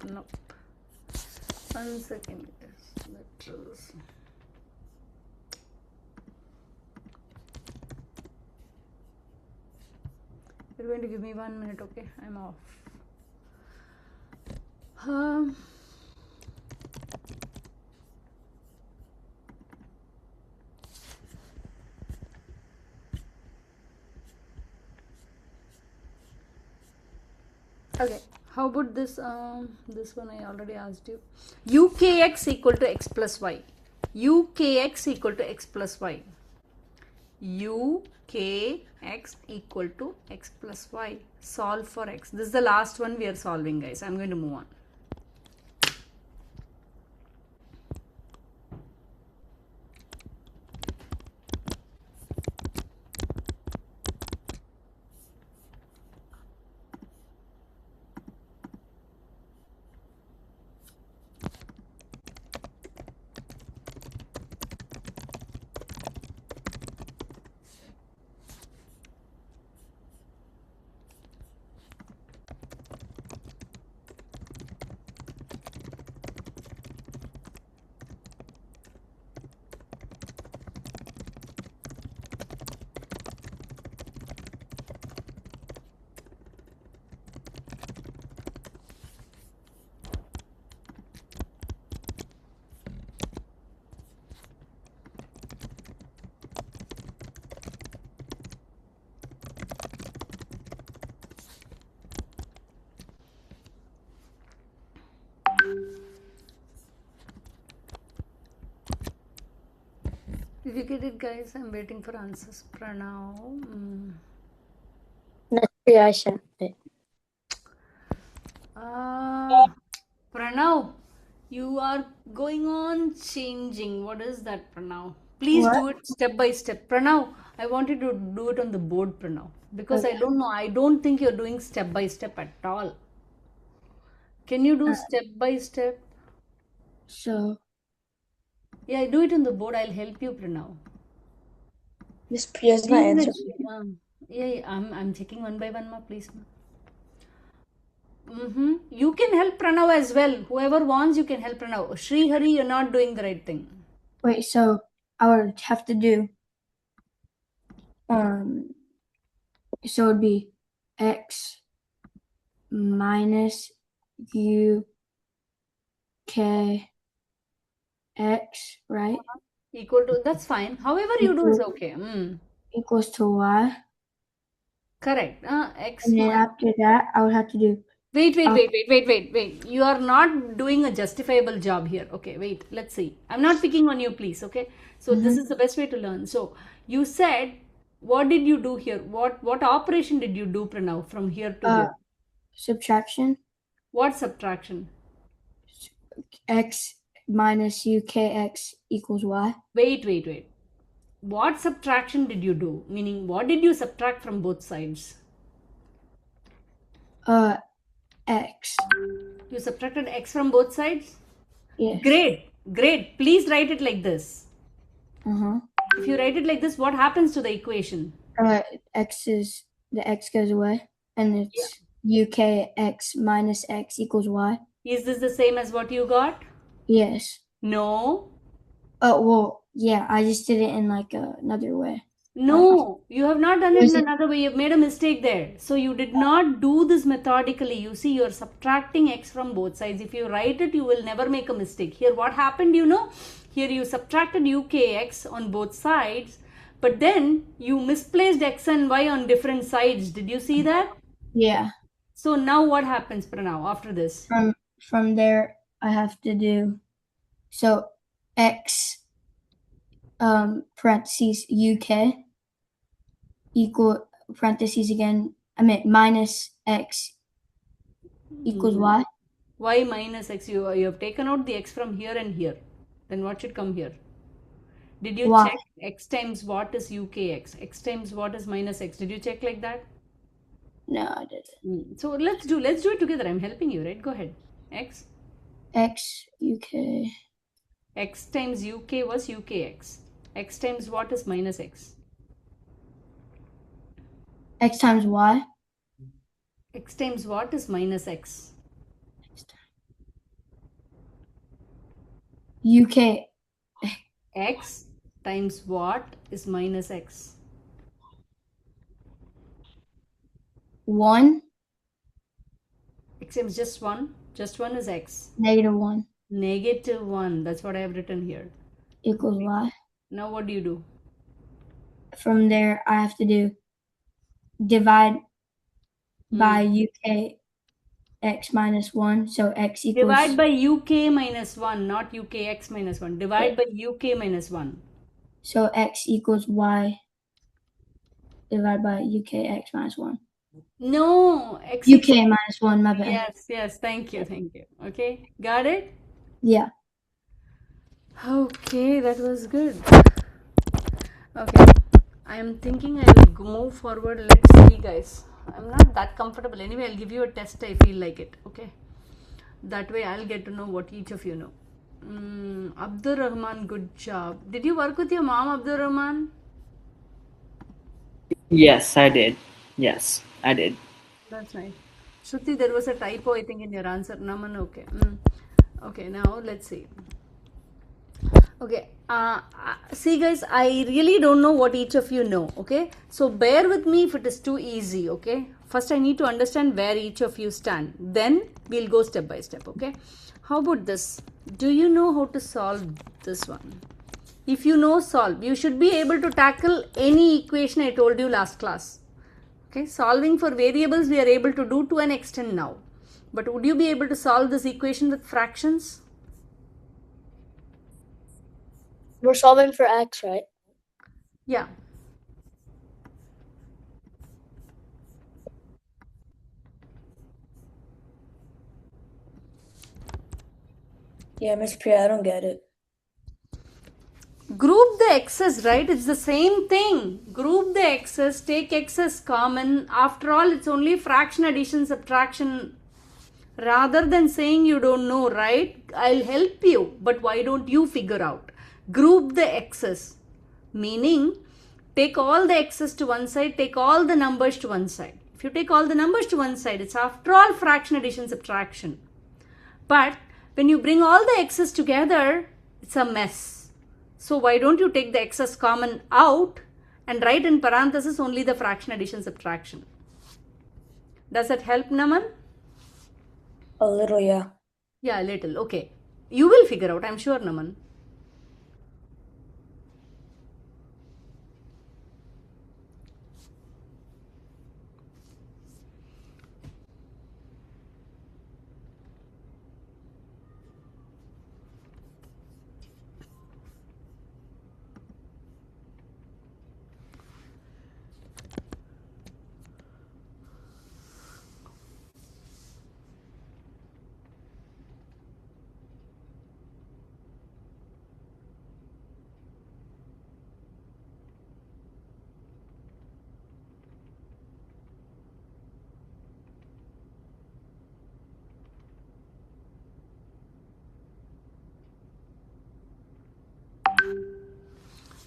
Nope. 1 second, guys. Letters. You're going to give me 1 minute, okay? I'm off. Okay, how about this? This one I already asked you. UKX equal to x plus y. UKX equal to x plus y. UKX equal to x plus y. Solve for x. This is the last one we are solving, guys. I'm going to move on. Did you get it, guys? I'm waiting for answers. Pranav. Yeah, I sent it. Pranav, you are going on changing. What is that, Pranav? Please do it step by step. Pranav, I want you to do it on the board, Pranav. Because I don't know. I don't think you're doing step by step at all. Can you do step by step? So, Yeah, do it on the board. I'll help you, Pranav. Miss Priya's not answering. I'm checking one by one, ma, please, ma. You can help Pranav as well. Whoever wants, you can help Pranav. Sri Hari, you're not doing the right thing. wait, so I would have to do, so it'd be x minus u k x, right? Equal to, that's fine. However you do is okay. Equals to y. Correct. X And then minus after that, I would have to do Wait. You are not doing a justifiable job here. Okay, wait. Let's see. I'm not picking on you, please. Okay. So this is the best way to learn. So you said, what did you do here? What operation did you do, Pranav, from here to here? Subtraction. What subtraction? X minus UKX equals Y. Wait. What subtraction did you do? Meaning, what did you subtract from both sides? X. You subtracted x from both sides? Yes. Great. Please write it like this. Uh-huh. If you write it like this, what happens to the equation? The X goes away, and it's UKX minus X equals Y. Is this the same as what you got? Yes. No. Oh, well, yeah, I just did it in like another way. No, you have not done it Was in it- another way. You've made a mistake there. So you did not do this methodically. You see, you're subtracting x from both sides. If you write it, you will never make a mistake. Here, what happened, you know? Here you subtracted ukx on both sides, but then you misplaced x and y on different sides. Did you see that? Yeah. So now what happens, Pranav, after this? From there, I have to do so X parentheses UK equal parentheses again. I mean minus X equals Y. Y minus x. You have taken out the x from here and here. Then what should come here? Did you Y. check x times what is ukx? X times what is minus x? Did you check like that? No, I didn't. So let's do it together. I'm helping you, right? Go ahead. X UK. x times uk was ukx. X times what is minus x? X times Y. X times what is minus x? UK. X times what is minus x? 1. X times just 1. Just 1 is x. -1 Negative 1. That's what I have written here. equals Y. Now what do you do? From there, I have to do divide by UK x minus 1. So x equals... Divide by UK minus 1, not UKX minus 1. Divide by UK minus 1. So x equals Y divided by UKX minus 1. No, x UK minus 1, my bad. Yes. Thank you. Okay, got it? Yeah. Okay, that was good. Okay, I am thinking I will move forward. Let's see, guys. I'm not that comfortable. Anyway, I'll give you a test. I feel like it. Okay, that way I'll get to know what each of you know. Abdur Rahman, good job. Did you work with your mom, Abdur Rahman? Yes, I did. Yes, I did. That's nice. Shruti, there was a typo, I think, in your answer. Naman, okay. Okay, now let's see. Okay, see, guys, I really don't know what each of you know. Okay, so bear with me if it is too easy. Okay, first I need to understand where each of you stand. Then we'll go step by step. Okay, how about this? Do you know how to solve this one? If you know solve, you should be able to tackle any equation I told you last class. Okay, solving for variables we are able to do to an extent now. But would you be able to solve this equation with fractions? We're solving for x, right? Yeah. Yeah, Miss Priya, I don't get it. Group the x's, right? It's the same thing. Group the x's, take x's common. After all, it's only fraction, addition, subtraction. Rather than saying you don't know, right? I'll help you, but why don't you figure out? Group the x's, meaning take all the x's to one side, take all the numbers to one side. If you take all the numbers to one side, it's after all fraction, addition, subtraction. But when you bring all the x's together, it's a mess. So why don't you take the x's common out and write in parentheses only the fraction, addition, subtraction? Does that help, Naman? A little, yeah. Yeah, a little. Okay. You will figure out, I'm sure, Naman.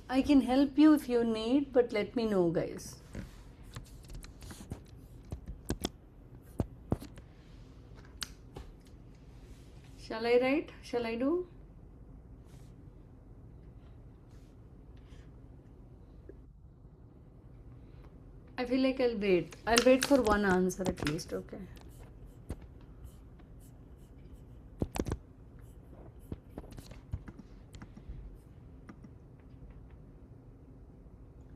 I can help you if you need, but let me know, guys. Shall I write? Shall I do? I feel like I'll wait. I'll wait for one answer at least, okay?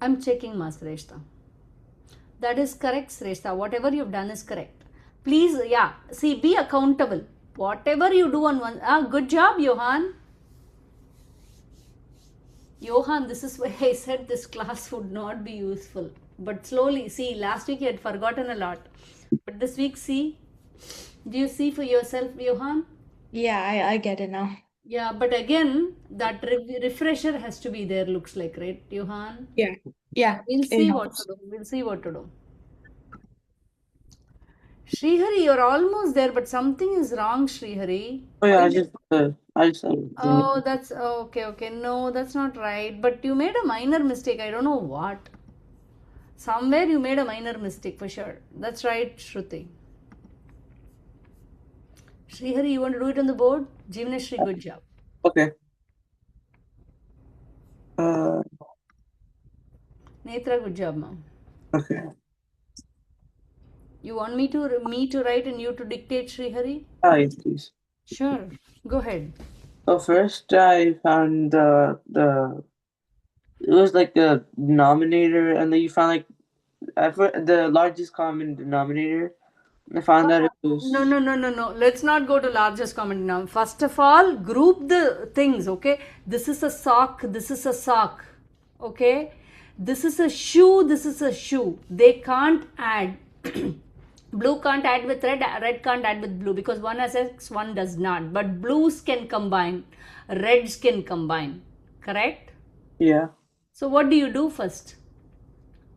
I'm checking, Ma Sreshta. That is correct, Sreshta. Whatever you've done is correct. Please, yeah, see, be accountable. Whatever you do on one, good job, Johan. Johan, this is why I said this class would not be useful. But slowly, see, last week you had forgotten a lot. But this week, see, do you see for yourself, Johan? Yeah, I get it now. Yeah, but again, that refresher has to be there, looks like, right, Johan? Yeah. Yeah. We'll it see what helps. to do. We'll see what to do. Srihari, you're almost there, but something is wrong, Srihari. Oh yeah, I just Oh, that's okay, okay. No, that's not right. But you made a minor mistake. I don't know what. Somewhere you made a minor mistake for sure. That's right, Shruti. Srihari, you want to do it on the board? Jivnashri, good job. okay. Netra, good job, ma'am. Okay. You want me to write and you to dictate, Srihari? Yes, please. Sure. Go ahead. So first, I found it was like the denominator, and then you found like the largest common denominator. I found that it was No. Let's not go to largest common denominator. First of all, group the things, okay? This is a sock, this is a sock, okay? This is a shoe, this is a shoe. They can't add. Blue can't add with red, red can't add with blue because one has X, one does not. But blues can combine, reds can combine, correct? yeah. So what do you do first?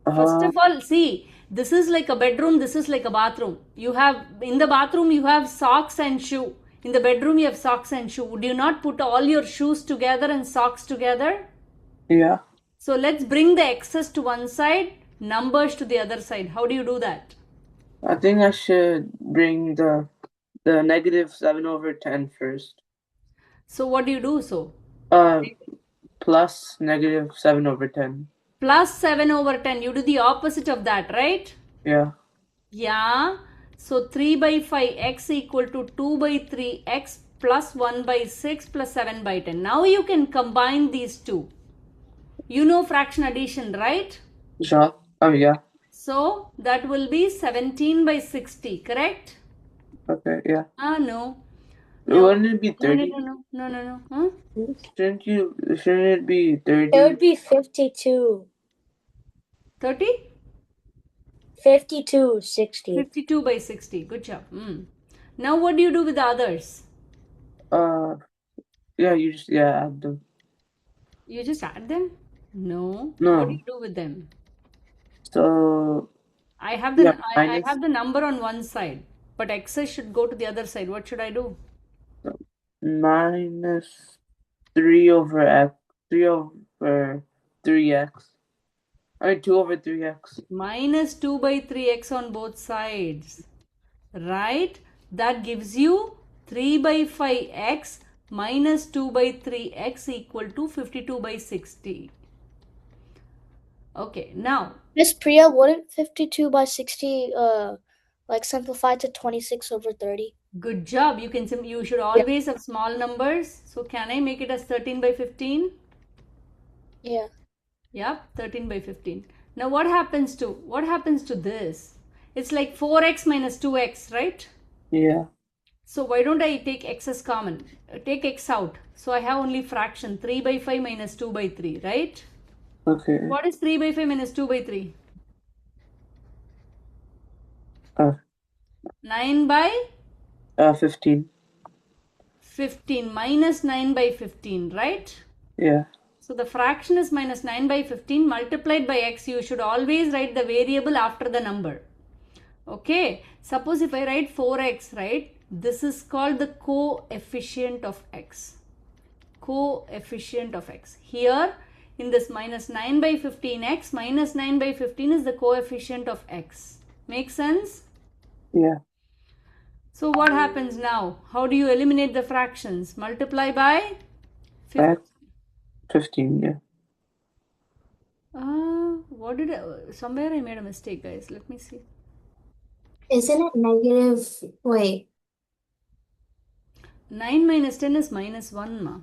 First of all, see, this is like a bedroom, this is like a bathroom. You have, in the bathroom, you have socks and shoe. In the bedroom, you have socks and shoe. Would you not put all your shoes together and socks together? Yeah. So let's bring the excess to one side, numbers to the other side. How do you do that? I think I should bring the -7/10 first. So what do you do so? Plus -7/10. Plus 7/10. You do the opposite of that, right? Yeah. Yeah. So 3/5 x equal to 2/3 x plus 1/6 plus 7/10. Now you can combine these two. You know fraction addition, right? Sure. Oh yeah. So that will be 17/60, correct? Okay. Yeah. No. Wouldn't it be 30? No. Huh? Shouldn't it be 30? It would be 52. 30? 52, 60. 52/60. Good job. Now what do you do with the others? Yeah, you just add them. You just add them? No. No. What do you do with them? So I have the I minus- have the number on one side, but excess should go to the other side. What should I do? -3/x, 3/3x. I mean 2/3x. Minus 2/3x on both sides. Right? That gives you 3/5x minus 2/3x equal to 52/60. Okay, now. Miss Priya, wouldn't 52/60 like simplify to 26/30? Good job. You should always have small numbers. So can I make it as 13/15? Yeah. Yeah, 13/15. Now what happens to this? It's like 4x minus 2x, right? Yeah. So why don't I take x as common? Take x out. So I have only fraction 3/5 minus 2/3, right? Okay. What is 3/5 minus 2/3? 9/15. 15 minus 9/15, right? Yeah. So the fraction is minus 9/15 multiplied by x. You should always write the variable after the number. Okay. Suppose if I write 4x, right? This is called the coefficient of x. Coefficient of x. Here, In this minus 9 by 15x, minus 9 by 15 is the coefficient of x. Make sense? Yeah. So what happens now? How do you eliminate the fractions? Multiply by 15. X 15, yeah. What did I, somewhere I made a mistake, guys. Let me see. Isn't it negative? Wait. 9 minus 10 is minus 1, ma.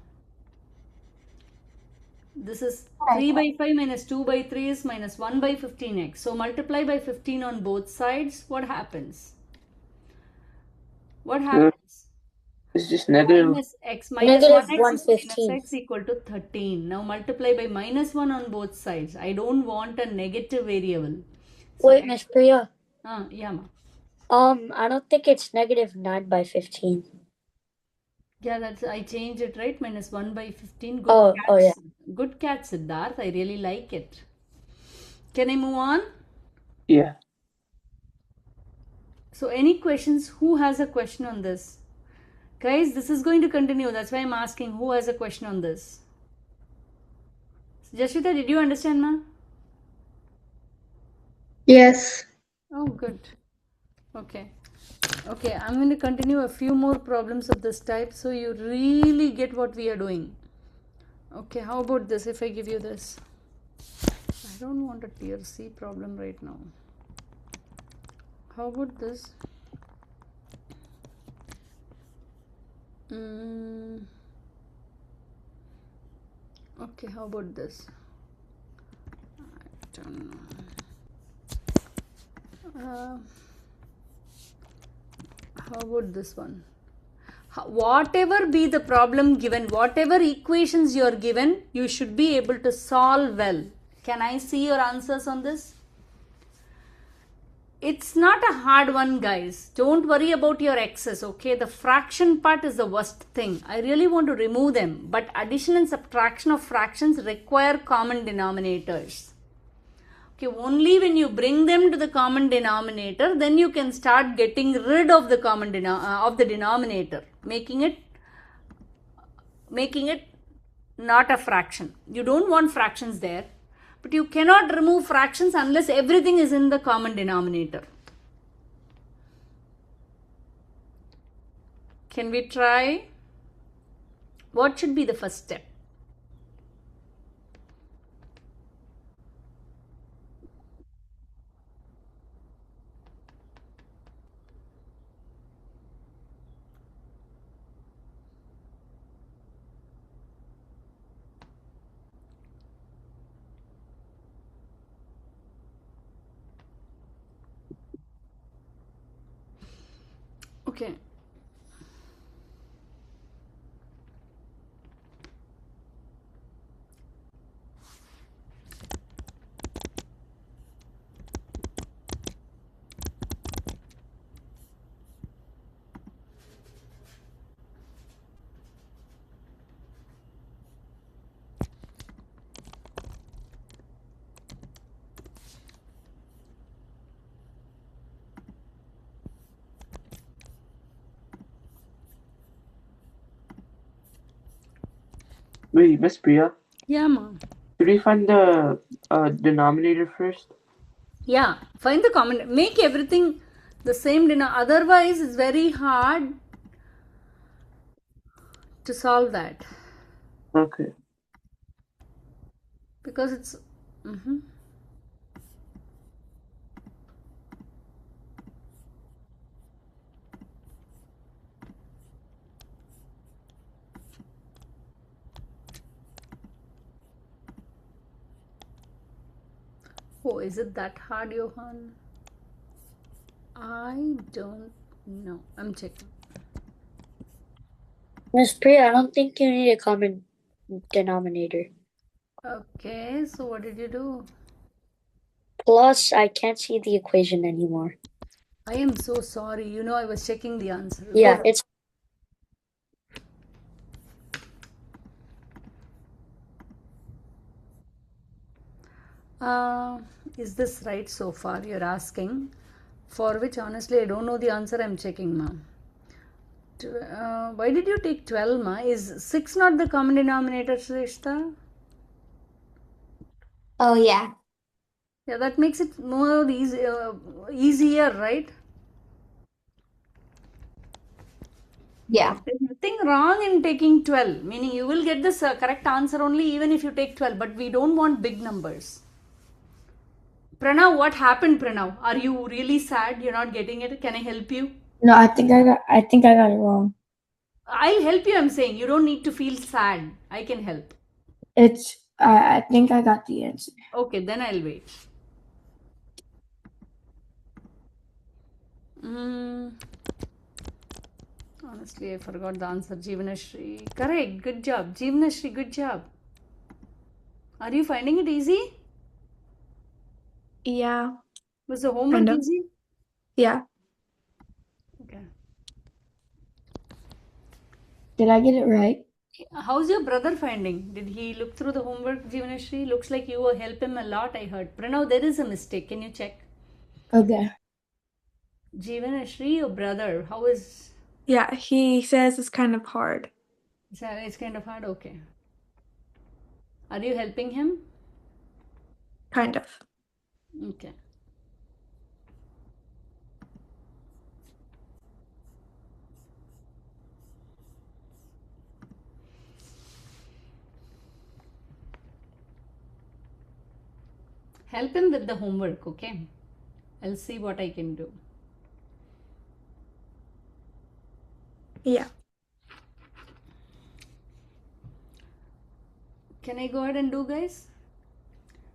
This is 3 by 5 minus 2 by 3 is minus 1 by 15x. So multiply by 15 on both sides. What happens? What happens? It's just negative. Minus x minus Negative 1x is minus 115. x equal to 13. Now multiply by minus 1 on both sides. I don't want a negative variable. So Wait, Miss Priya. yeah, ma. I don't think it's negative 9 by 15. Yeah, that's I changed it, right? Minus 1 by 15. Oh, yeah. Good catch, Siddharth. I really like it. Can I move on? Yeah. So any questions? Who has a question on this? Guys, this is going to continue. That's why I'm asking who has a question on this. Jashita, did you understand, ma? Yes. Oh, good. Okay. Okay, I'm going to continue a few more problems of this type so you really get what we are doing. Okay, how about this if I give you this? I don't want a tier C problem right now. How about this? Okay, how about this? I don't know. How about this one? Whatever be the problem given, whatever equations you are given, you should be able to solve well. Can I see your answers on this? It's not a hard one, guys. Don't worry about your x's, okay? The fraction part is the worst thing. I really want to remove them, but addition and subtraction of fractions require common denominators. Okay, only when you bring them to the common denominator, then you can start getting rid of the common denominator, making it not a fraction. You don't want fractions there, but you cannot remove fractions unless everything is in the common denominator. Can we try? What should be the first step? Okay. Wait, Miss Priya? Yeah, ma'am. Should we find the denominator first? Yeah, find the common. Make everything the same denominator. Otherwise, it's very hard to solve that. Okay. Because it's... Oh, is it that hard, Johan? I don't know. I'm checking. Miss Priya, I don't think you need a common denominator. Okay, so what did you do? Plus, I can't see the equation anymore. I am so sorry. You know, I was checking the answer. Yeah, it's... Is this right so far? You're asking. For which, honestly, I don't know the answer. I'm checking, ma'am. Why did you take 12, ma? Is 6 not the common denominator, Shrestha? Oh, yeah. Yeah, that makes it more easier, right? Yeah. There's nothing wrong in taking 12, meaning you will get this correct answer only even if you take 12, but we don't want big numbers. Pranav, what happened, Pranav? Are you really sad you're not getting it? Can I help you? No, I think I got it wrong. I'll help you, I'm saying. You don't need to feel sad. I can help. I think I got the answer. Okay, then I'll wait. Honestly, I forgot the answer. Jeevanashri. Correct. Good job. Jeevanashri, good job. Are you finding it easy? Yeah. Was the homework Kind of. easy? Yeah. Okay. Did I get it right? How's your brother finding? Did he look through the homework, Jeevanashri? Looks like you help him a lot, I heard. Pranav, there is a mistake. Can you check? Okay. Jeevanashri, your brother, how is... Yeah, he says it's kind of hard. It's kind of hard? Okay. Are you helping him? Kind of. Okay. Help him with the homework, okay? I'll see what I can do. Yeah. Can I go ahead and do, guys?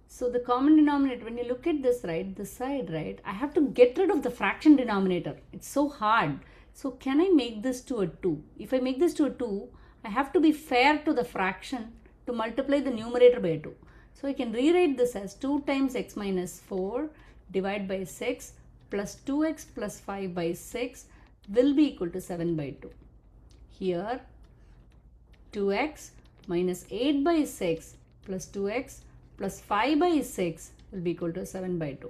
So the common denominator, when you look at this, right, this side, right, I have to get rid of the fraction denominator. It's so hard. So can I make this to a 2? If I make this to a 2, I have to be fair to the fraction to multiply the numerator by 2. So I can rewrite this as 2 times x minus 4 divided by 6 plus 2x plus 5 by 6 will be equal to 7 by 2. Here 2x minus 8 by 6 plus 2x plus 5 by 6 will be equal to 7 by 2.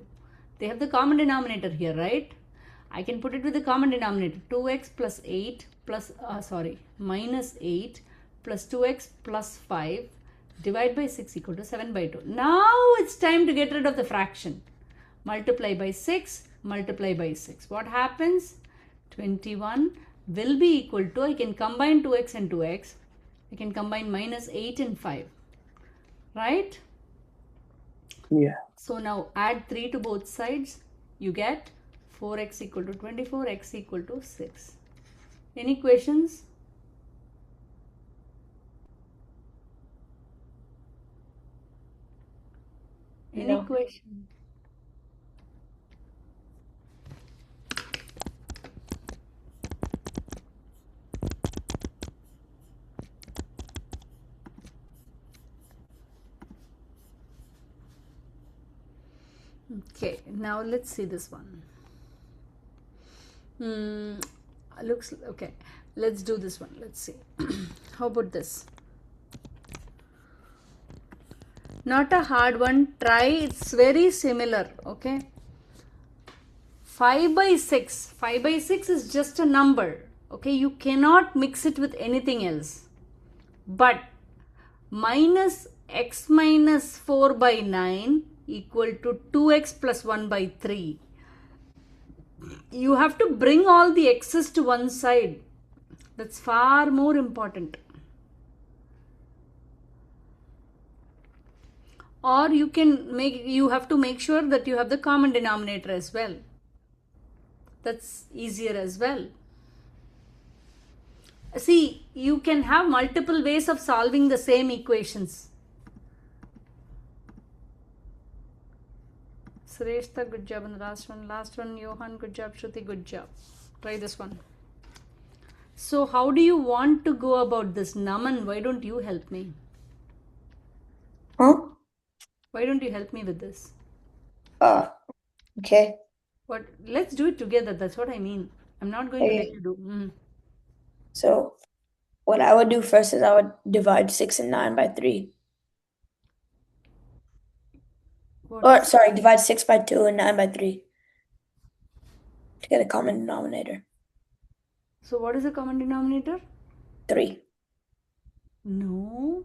They have the common denominator here, right? I can put it with the common denominator. 2x plus 8 plus, minus 8 plus 2x plus 5 divided by 6 equal to 7 by 2. Now it's time to get rid of the fraction. Multiply by 6, multiply by 6. What happens? 21 will be equal to, I can combine 2x and 2x. I can combine minus 8 and 5. Right? Yeah. So now add 3 to both sides. You get 4x equal to 24, x equal to 6. Any questions? Any question? Okay, now let's see this one. Looks okay. Let's do this one. Let's see. How about this? Not a hard one. Try. It's very similar. Okay. 5 by 6. 5 by 6 is just a number. Okay. You cannot mix it with anything else. But minus x minus 4 by 9 equal to 2x plus 1 by 3. You have to bring all the x's to one side. That's far more important. Or you have to make sure that you have the common denominator as well. That's easier as well. See, you can have multiple ways of solving the same equations. Sureshta, good job on the last one. Last one, Johan, good job. Shruti, good job. Try this one. So how do you want to go about this? Naman, why don't you help me? Huh? Why don't you help me with this? Okay. What? Let's do it together. That's what I mean. I'm not going to let Okay. you do. So what I would do first is I would divide 6 and 9 by 3. Divide 6 by 2 and 9 by 3 to get a common denominator. So what is the common denominator? 3. No.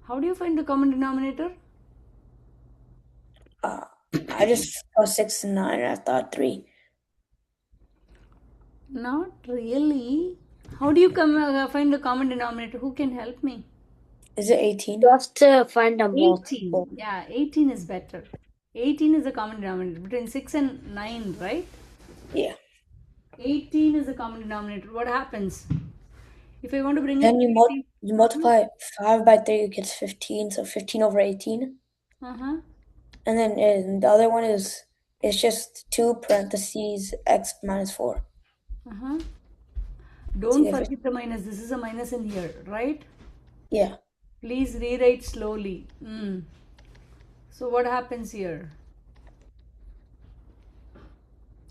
How do you find the common denominator? I just saw 6 and 9 and I thought 3. Not really. How do you find the common denominator? Who can help me? Is it 18? Just to find a 18. multiple. Yeah, 18 is better. 18 is the common denominator between 6 and 9, right? Yeah. 18 is the common denominator. What happens? If I want to bring Then it you multiply 5 by 3, it gets 15, so 15 over 18. Uh-huh. And then the other one is it's just 2 parentheses x minus 4. Uh-huh. See Don't if it- forget the minus. This is a minus in here, right? Yeah. Please rewrite slowly. So what happens here?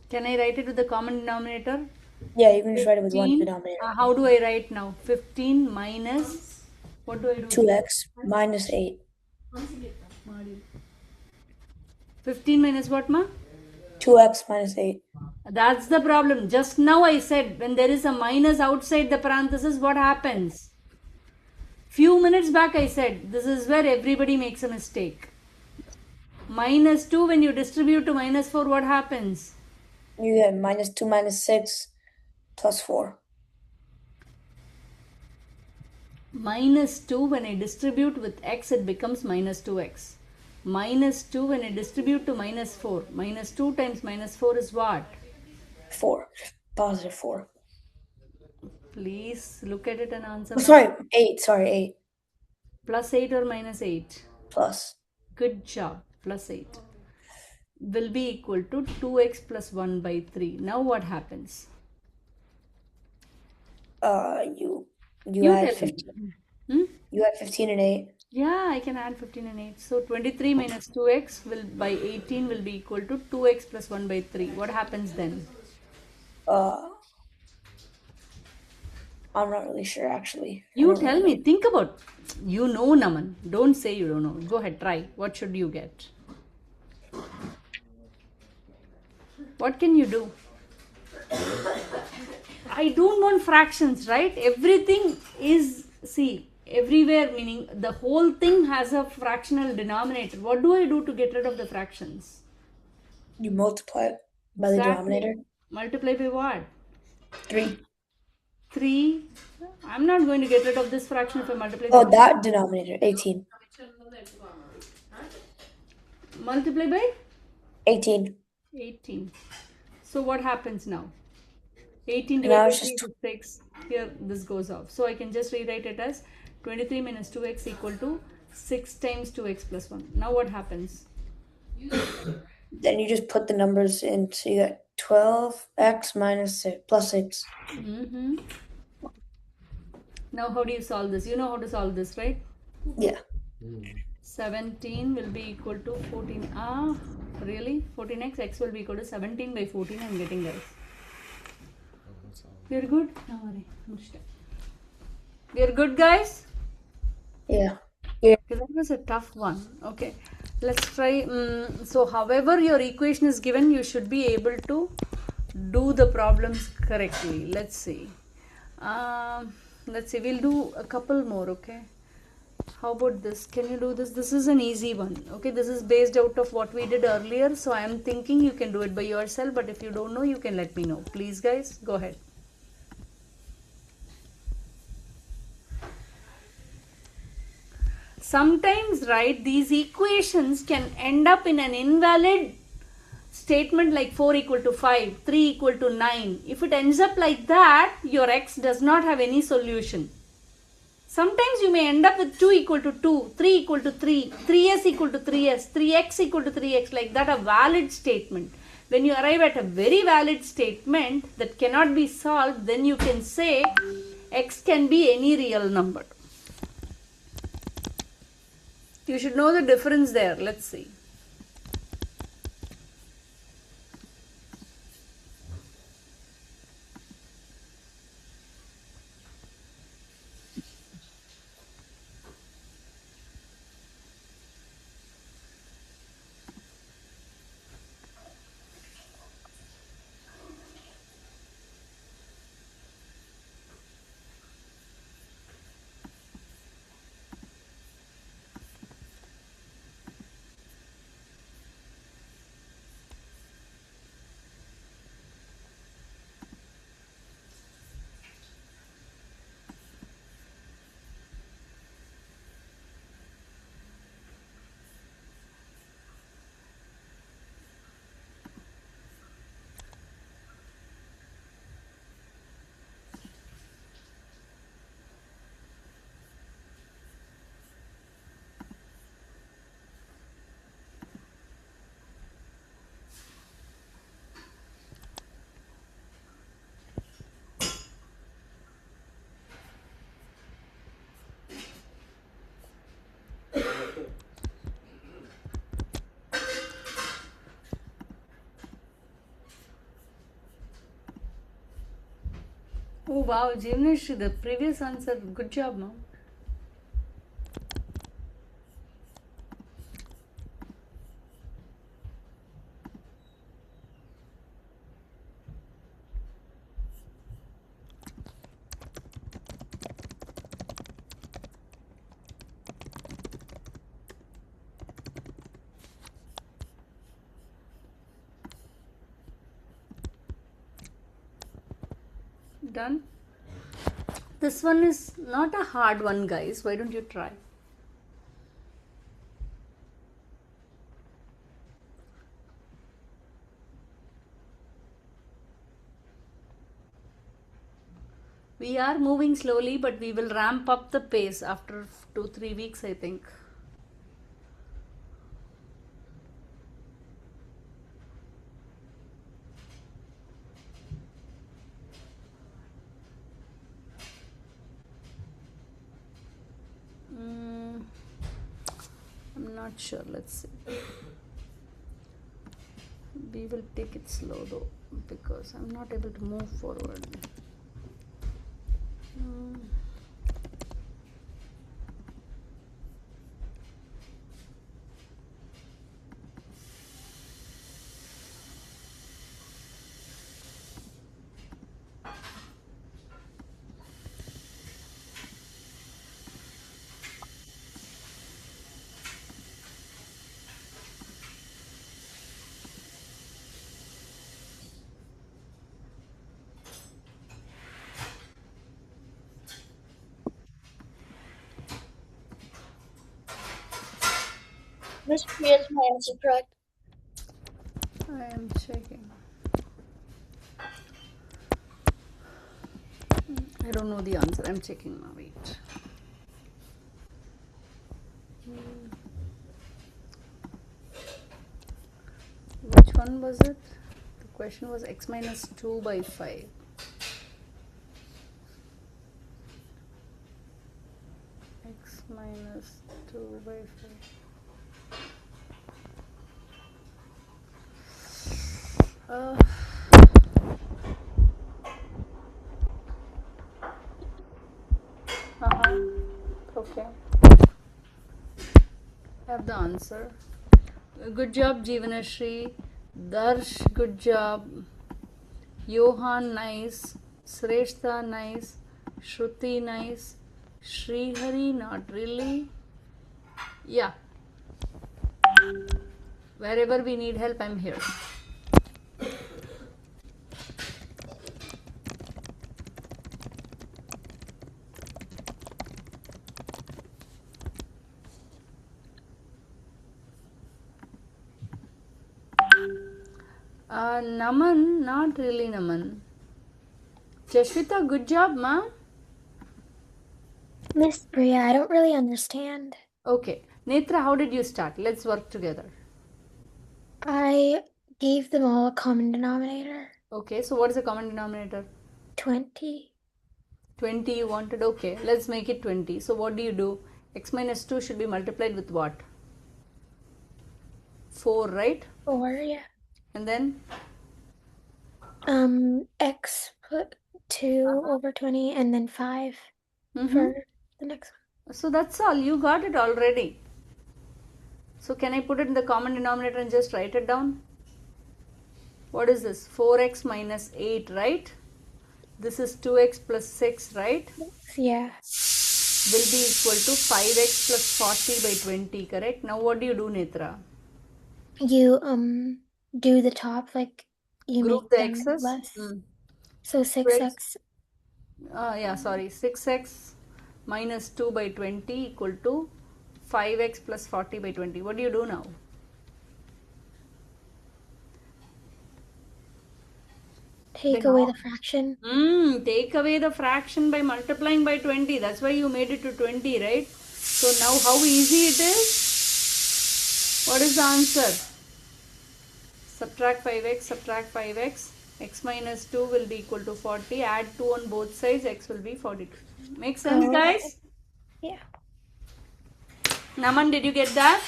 Can I write it with the common denominator? Yeah, you can just write it with one 15. denominator. How do I write now? 15 minus, what do I do? 2x minus 8. 15 minus what, ma? 2x minus 8. That's the problem. Just now I said when there is a minus outside the parenthesis, what happens? Few minutes back I said this is where everybody makes a mistake. Minus 2, when you distribute to minus 4, what happens? You get minus 2 minus 6 plus 4. Minus 2, when I distribute with x, it becomes minus 2x. Minus 2, when I distribute to minus 4. Minus 2 times minus 4 is what? 4. Positive 4. Please look at it and answer. Oh, sorry, 8. Sorry, 8. Plus 8 or minus 8? Plus. Good job. Plus 8 will be equal to 2x plus 1 by 3. Now what happens? You You add tell 15. me. You add 15 and 8. Yeah, I can add 15 and 8. So 23 minus 2x will by 18 will be equal to 2x plus 1 by 3. What happens then? I'm not really sure actually. You tell me. Think about. You know, Naman. Don't say you don't know. Go ahead, try. What should you get? What can you do? I don't want fractions, right? Everything is, see, everywhere, meaning the whole thing has a fractional denominator. What do I do to get rid of the fractions? You multiply it by the denominator. Multiply by what? 3. 3. I'm not going to get rid of this fraction if I multiply. Oh, that denominator, 18. Multiply by? 18. 18. So what happens now? 18 Now divided it's by 3 just is 6. Here this goes off. So I can just rewrite it as 23 minus 2x equal to 6 times 2x plus 1. Now what happens? Then you just put the numbers in. So you got 12x minus 6 plus 6. Now how do you solve this? You know how to solve this, right? Yeah. 17 will be equal to 14. Ah, really? 14x, x will be equal to 17 by 14. I'm getting this. We're good? No worry. We're good, guys? Yeah. Okay, that was a tough one. Okay, let's try. So however your equation is given, you should be able to do the problems correctly. Let's see. We'll do a couple more. Okay, how about this? Can you do this? This is an easy one. Okay, this is based out of what we did earlier, so I am thinking you can do it by yourself, but if you don't know, you can let me know. Please, guys, go ahead. Sometimes, right, these equations can end up in an invalid statement like 4 equal to 5, 3 equal to 9. If it ends up like that, your x does not have any solution. Sometimes you may end up with 2 equal to 2, 3 equal to 3, 3s equal to 3s, 3x equal to 3x, like that, a valid statement. When you arrive at a very valid statement that cannot be solved, then you can say x can be any real number. You should know the difference there. Let's see. Oh wow, Jivnesh, the previous answer, good job, ma'am. Done. This one is not a hard one, guys. Why don't you try? We are moving slowly, but we will ramp up the pace after 2-3 weeks, I think. I'm not sure. Let's see. We will take it slow though, because I'm not able to move forward. Miss Priya, is my answer correct? I am checking. I don't know the answer. I'm checking now. Wait. Which one was it? The question was x minus 2 by 5. X minus 2 by 5. Okay. I have the answer. Good job, Jeevanashri. Darsh, good job. Johan, nice. Sreshta, nice. Shruti, nice. Srihari, not really. Yeah. Wherever we need help, I'm here. Naman, not really Naman. Jashvita, good job, ma. Miss Priya, I don't really understand. Okay. Netra, how did you start? Let's work together. I gave them all a common denominator. Okay, so what is the common denominator? 20. 20 you wanted? Okay, let's make it 20. So what do? X minus 2 should be multiplied with what? 4, right? 4, yeah. And then? X put 2 over 20 and then 5 for the next one. So that's all. You got it already. So can I put it in the common denominator and just write it down? What is this? 4x minus 8, right? This is 2x plus 6, right? Yeah. Will be equal to 5x plus 40 by 20, correct? Now what do, Netra? You do the top, like you Group make the them x's. less. So 6x. Yeah, sorry. 6x minus 2 by 20 equal to 5x plus 40 by 20. What do you do now? Take away the fraction. Take away the fraction by multiplying by 20. That's why you made it to 20, right? So now how easy it is? What is the answer? Subtract 5x, subtract 5x. X minus 2 will be equal to 40. Add 2 on both sides. X will be 42. Make sense, guys? Yeah. Naman, did you get that?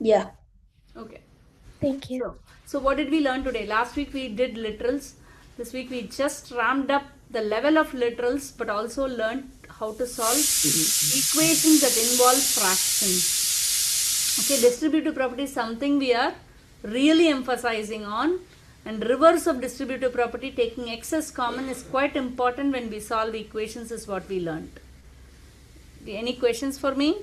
Yeah. Okay. Thank you. So what did we learn today? Last week we did literals. This week we just ramped up the level of literals but also learned how to solve equations that involve fractions. Okay, distributive property is something we are really emphasizing on, and reverse of distributive property, taking x as common, is quite important when we solve equations, is what we learned. Any questions for me?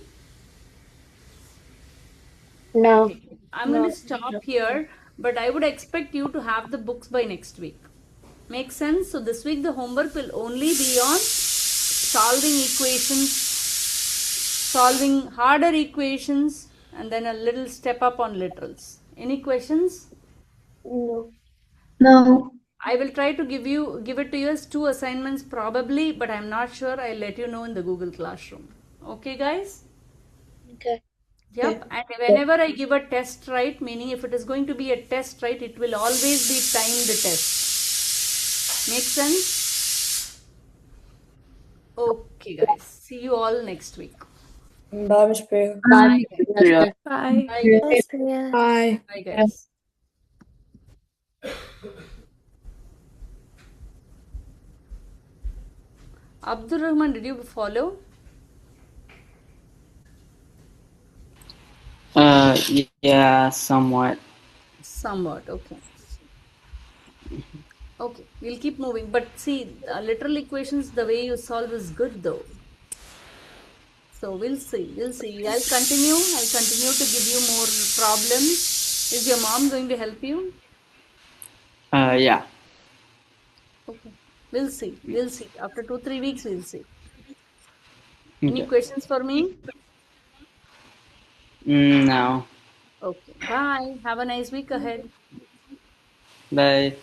No. Okay. I'm going to stop here, but I would expect you to have the books by next week. Make sense? So this week the homework will only be on solving equations, solving harder equations, and then a little step up on literals. Any questions? No. No. I will try to give it to you as 2 assignments probably, but I'm not sure. I'll let you know in the Google Classroom. Okay, guys? Okay. Yep. And whenever I give a test, right, meaning if it is going to be a test, right, it will always be timed test. Make sense? Okay, guys. See you all next week. Bye, Miss Priya. Bye. Priya. Bye. Bye, guys. Thanks, Priya. Bye. Bye, guys. Abdul Rahman, did you follow? Yeah, somewhat. Somewhat, okay. Okay, we'll keep moving. But see, literal equations, the way you solve is good though. So we'll see, we'll see. I'll continue to give you more problems. Is your mom going to help you? Yeah. Okay, we'll see. After 2-3 weeks, we'll see. Any Okay. questions for me? No. Okay, bye. Have a nice week ahead. Bye.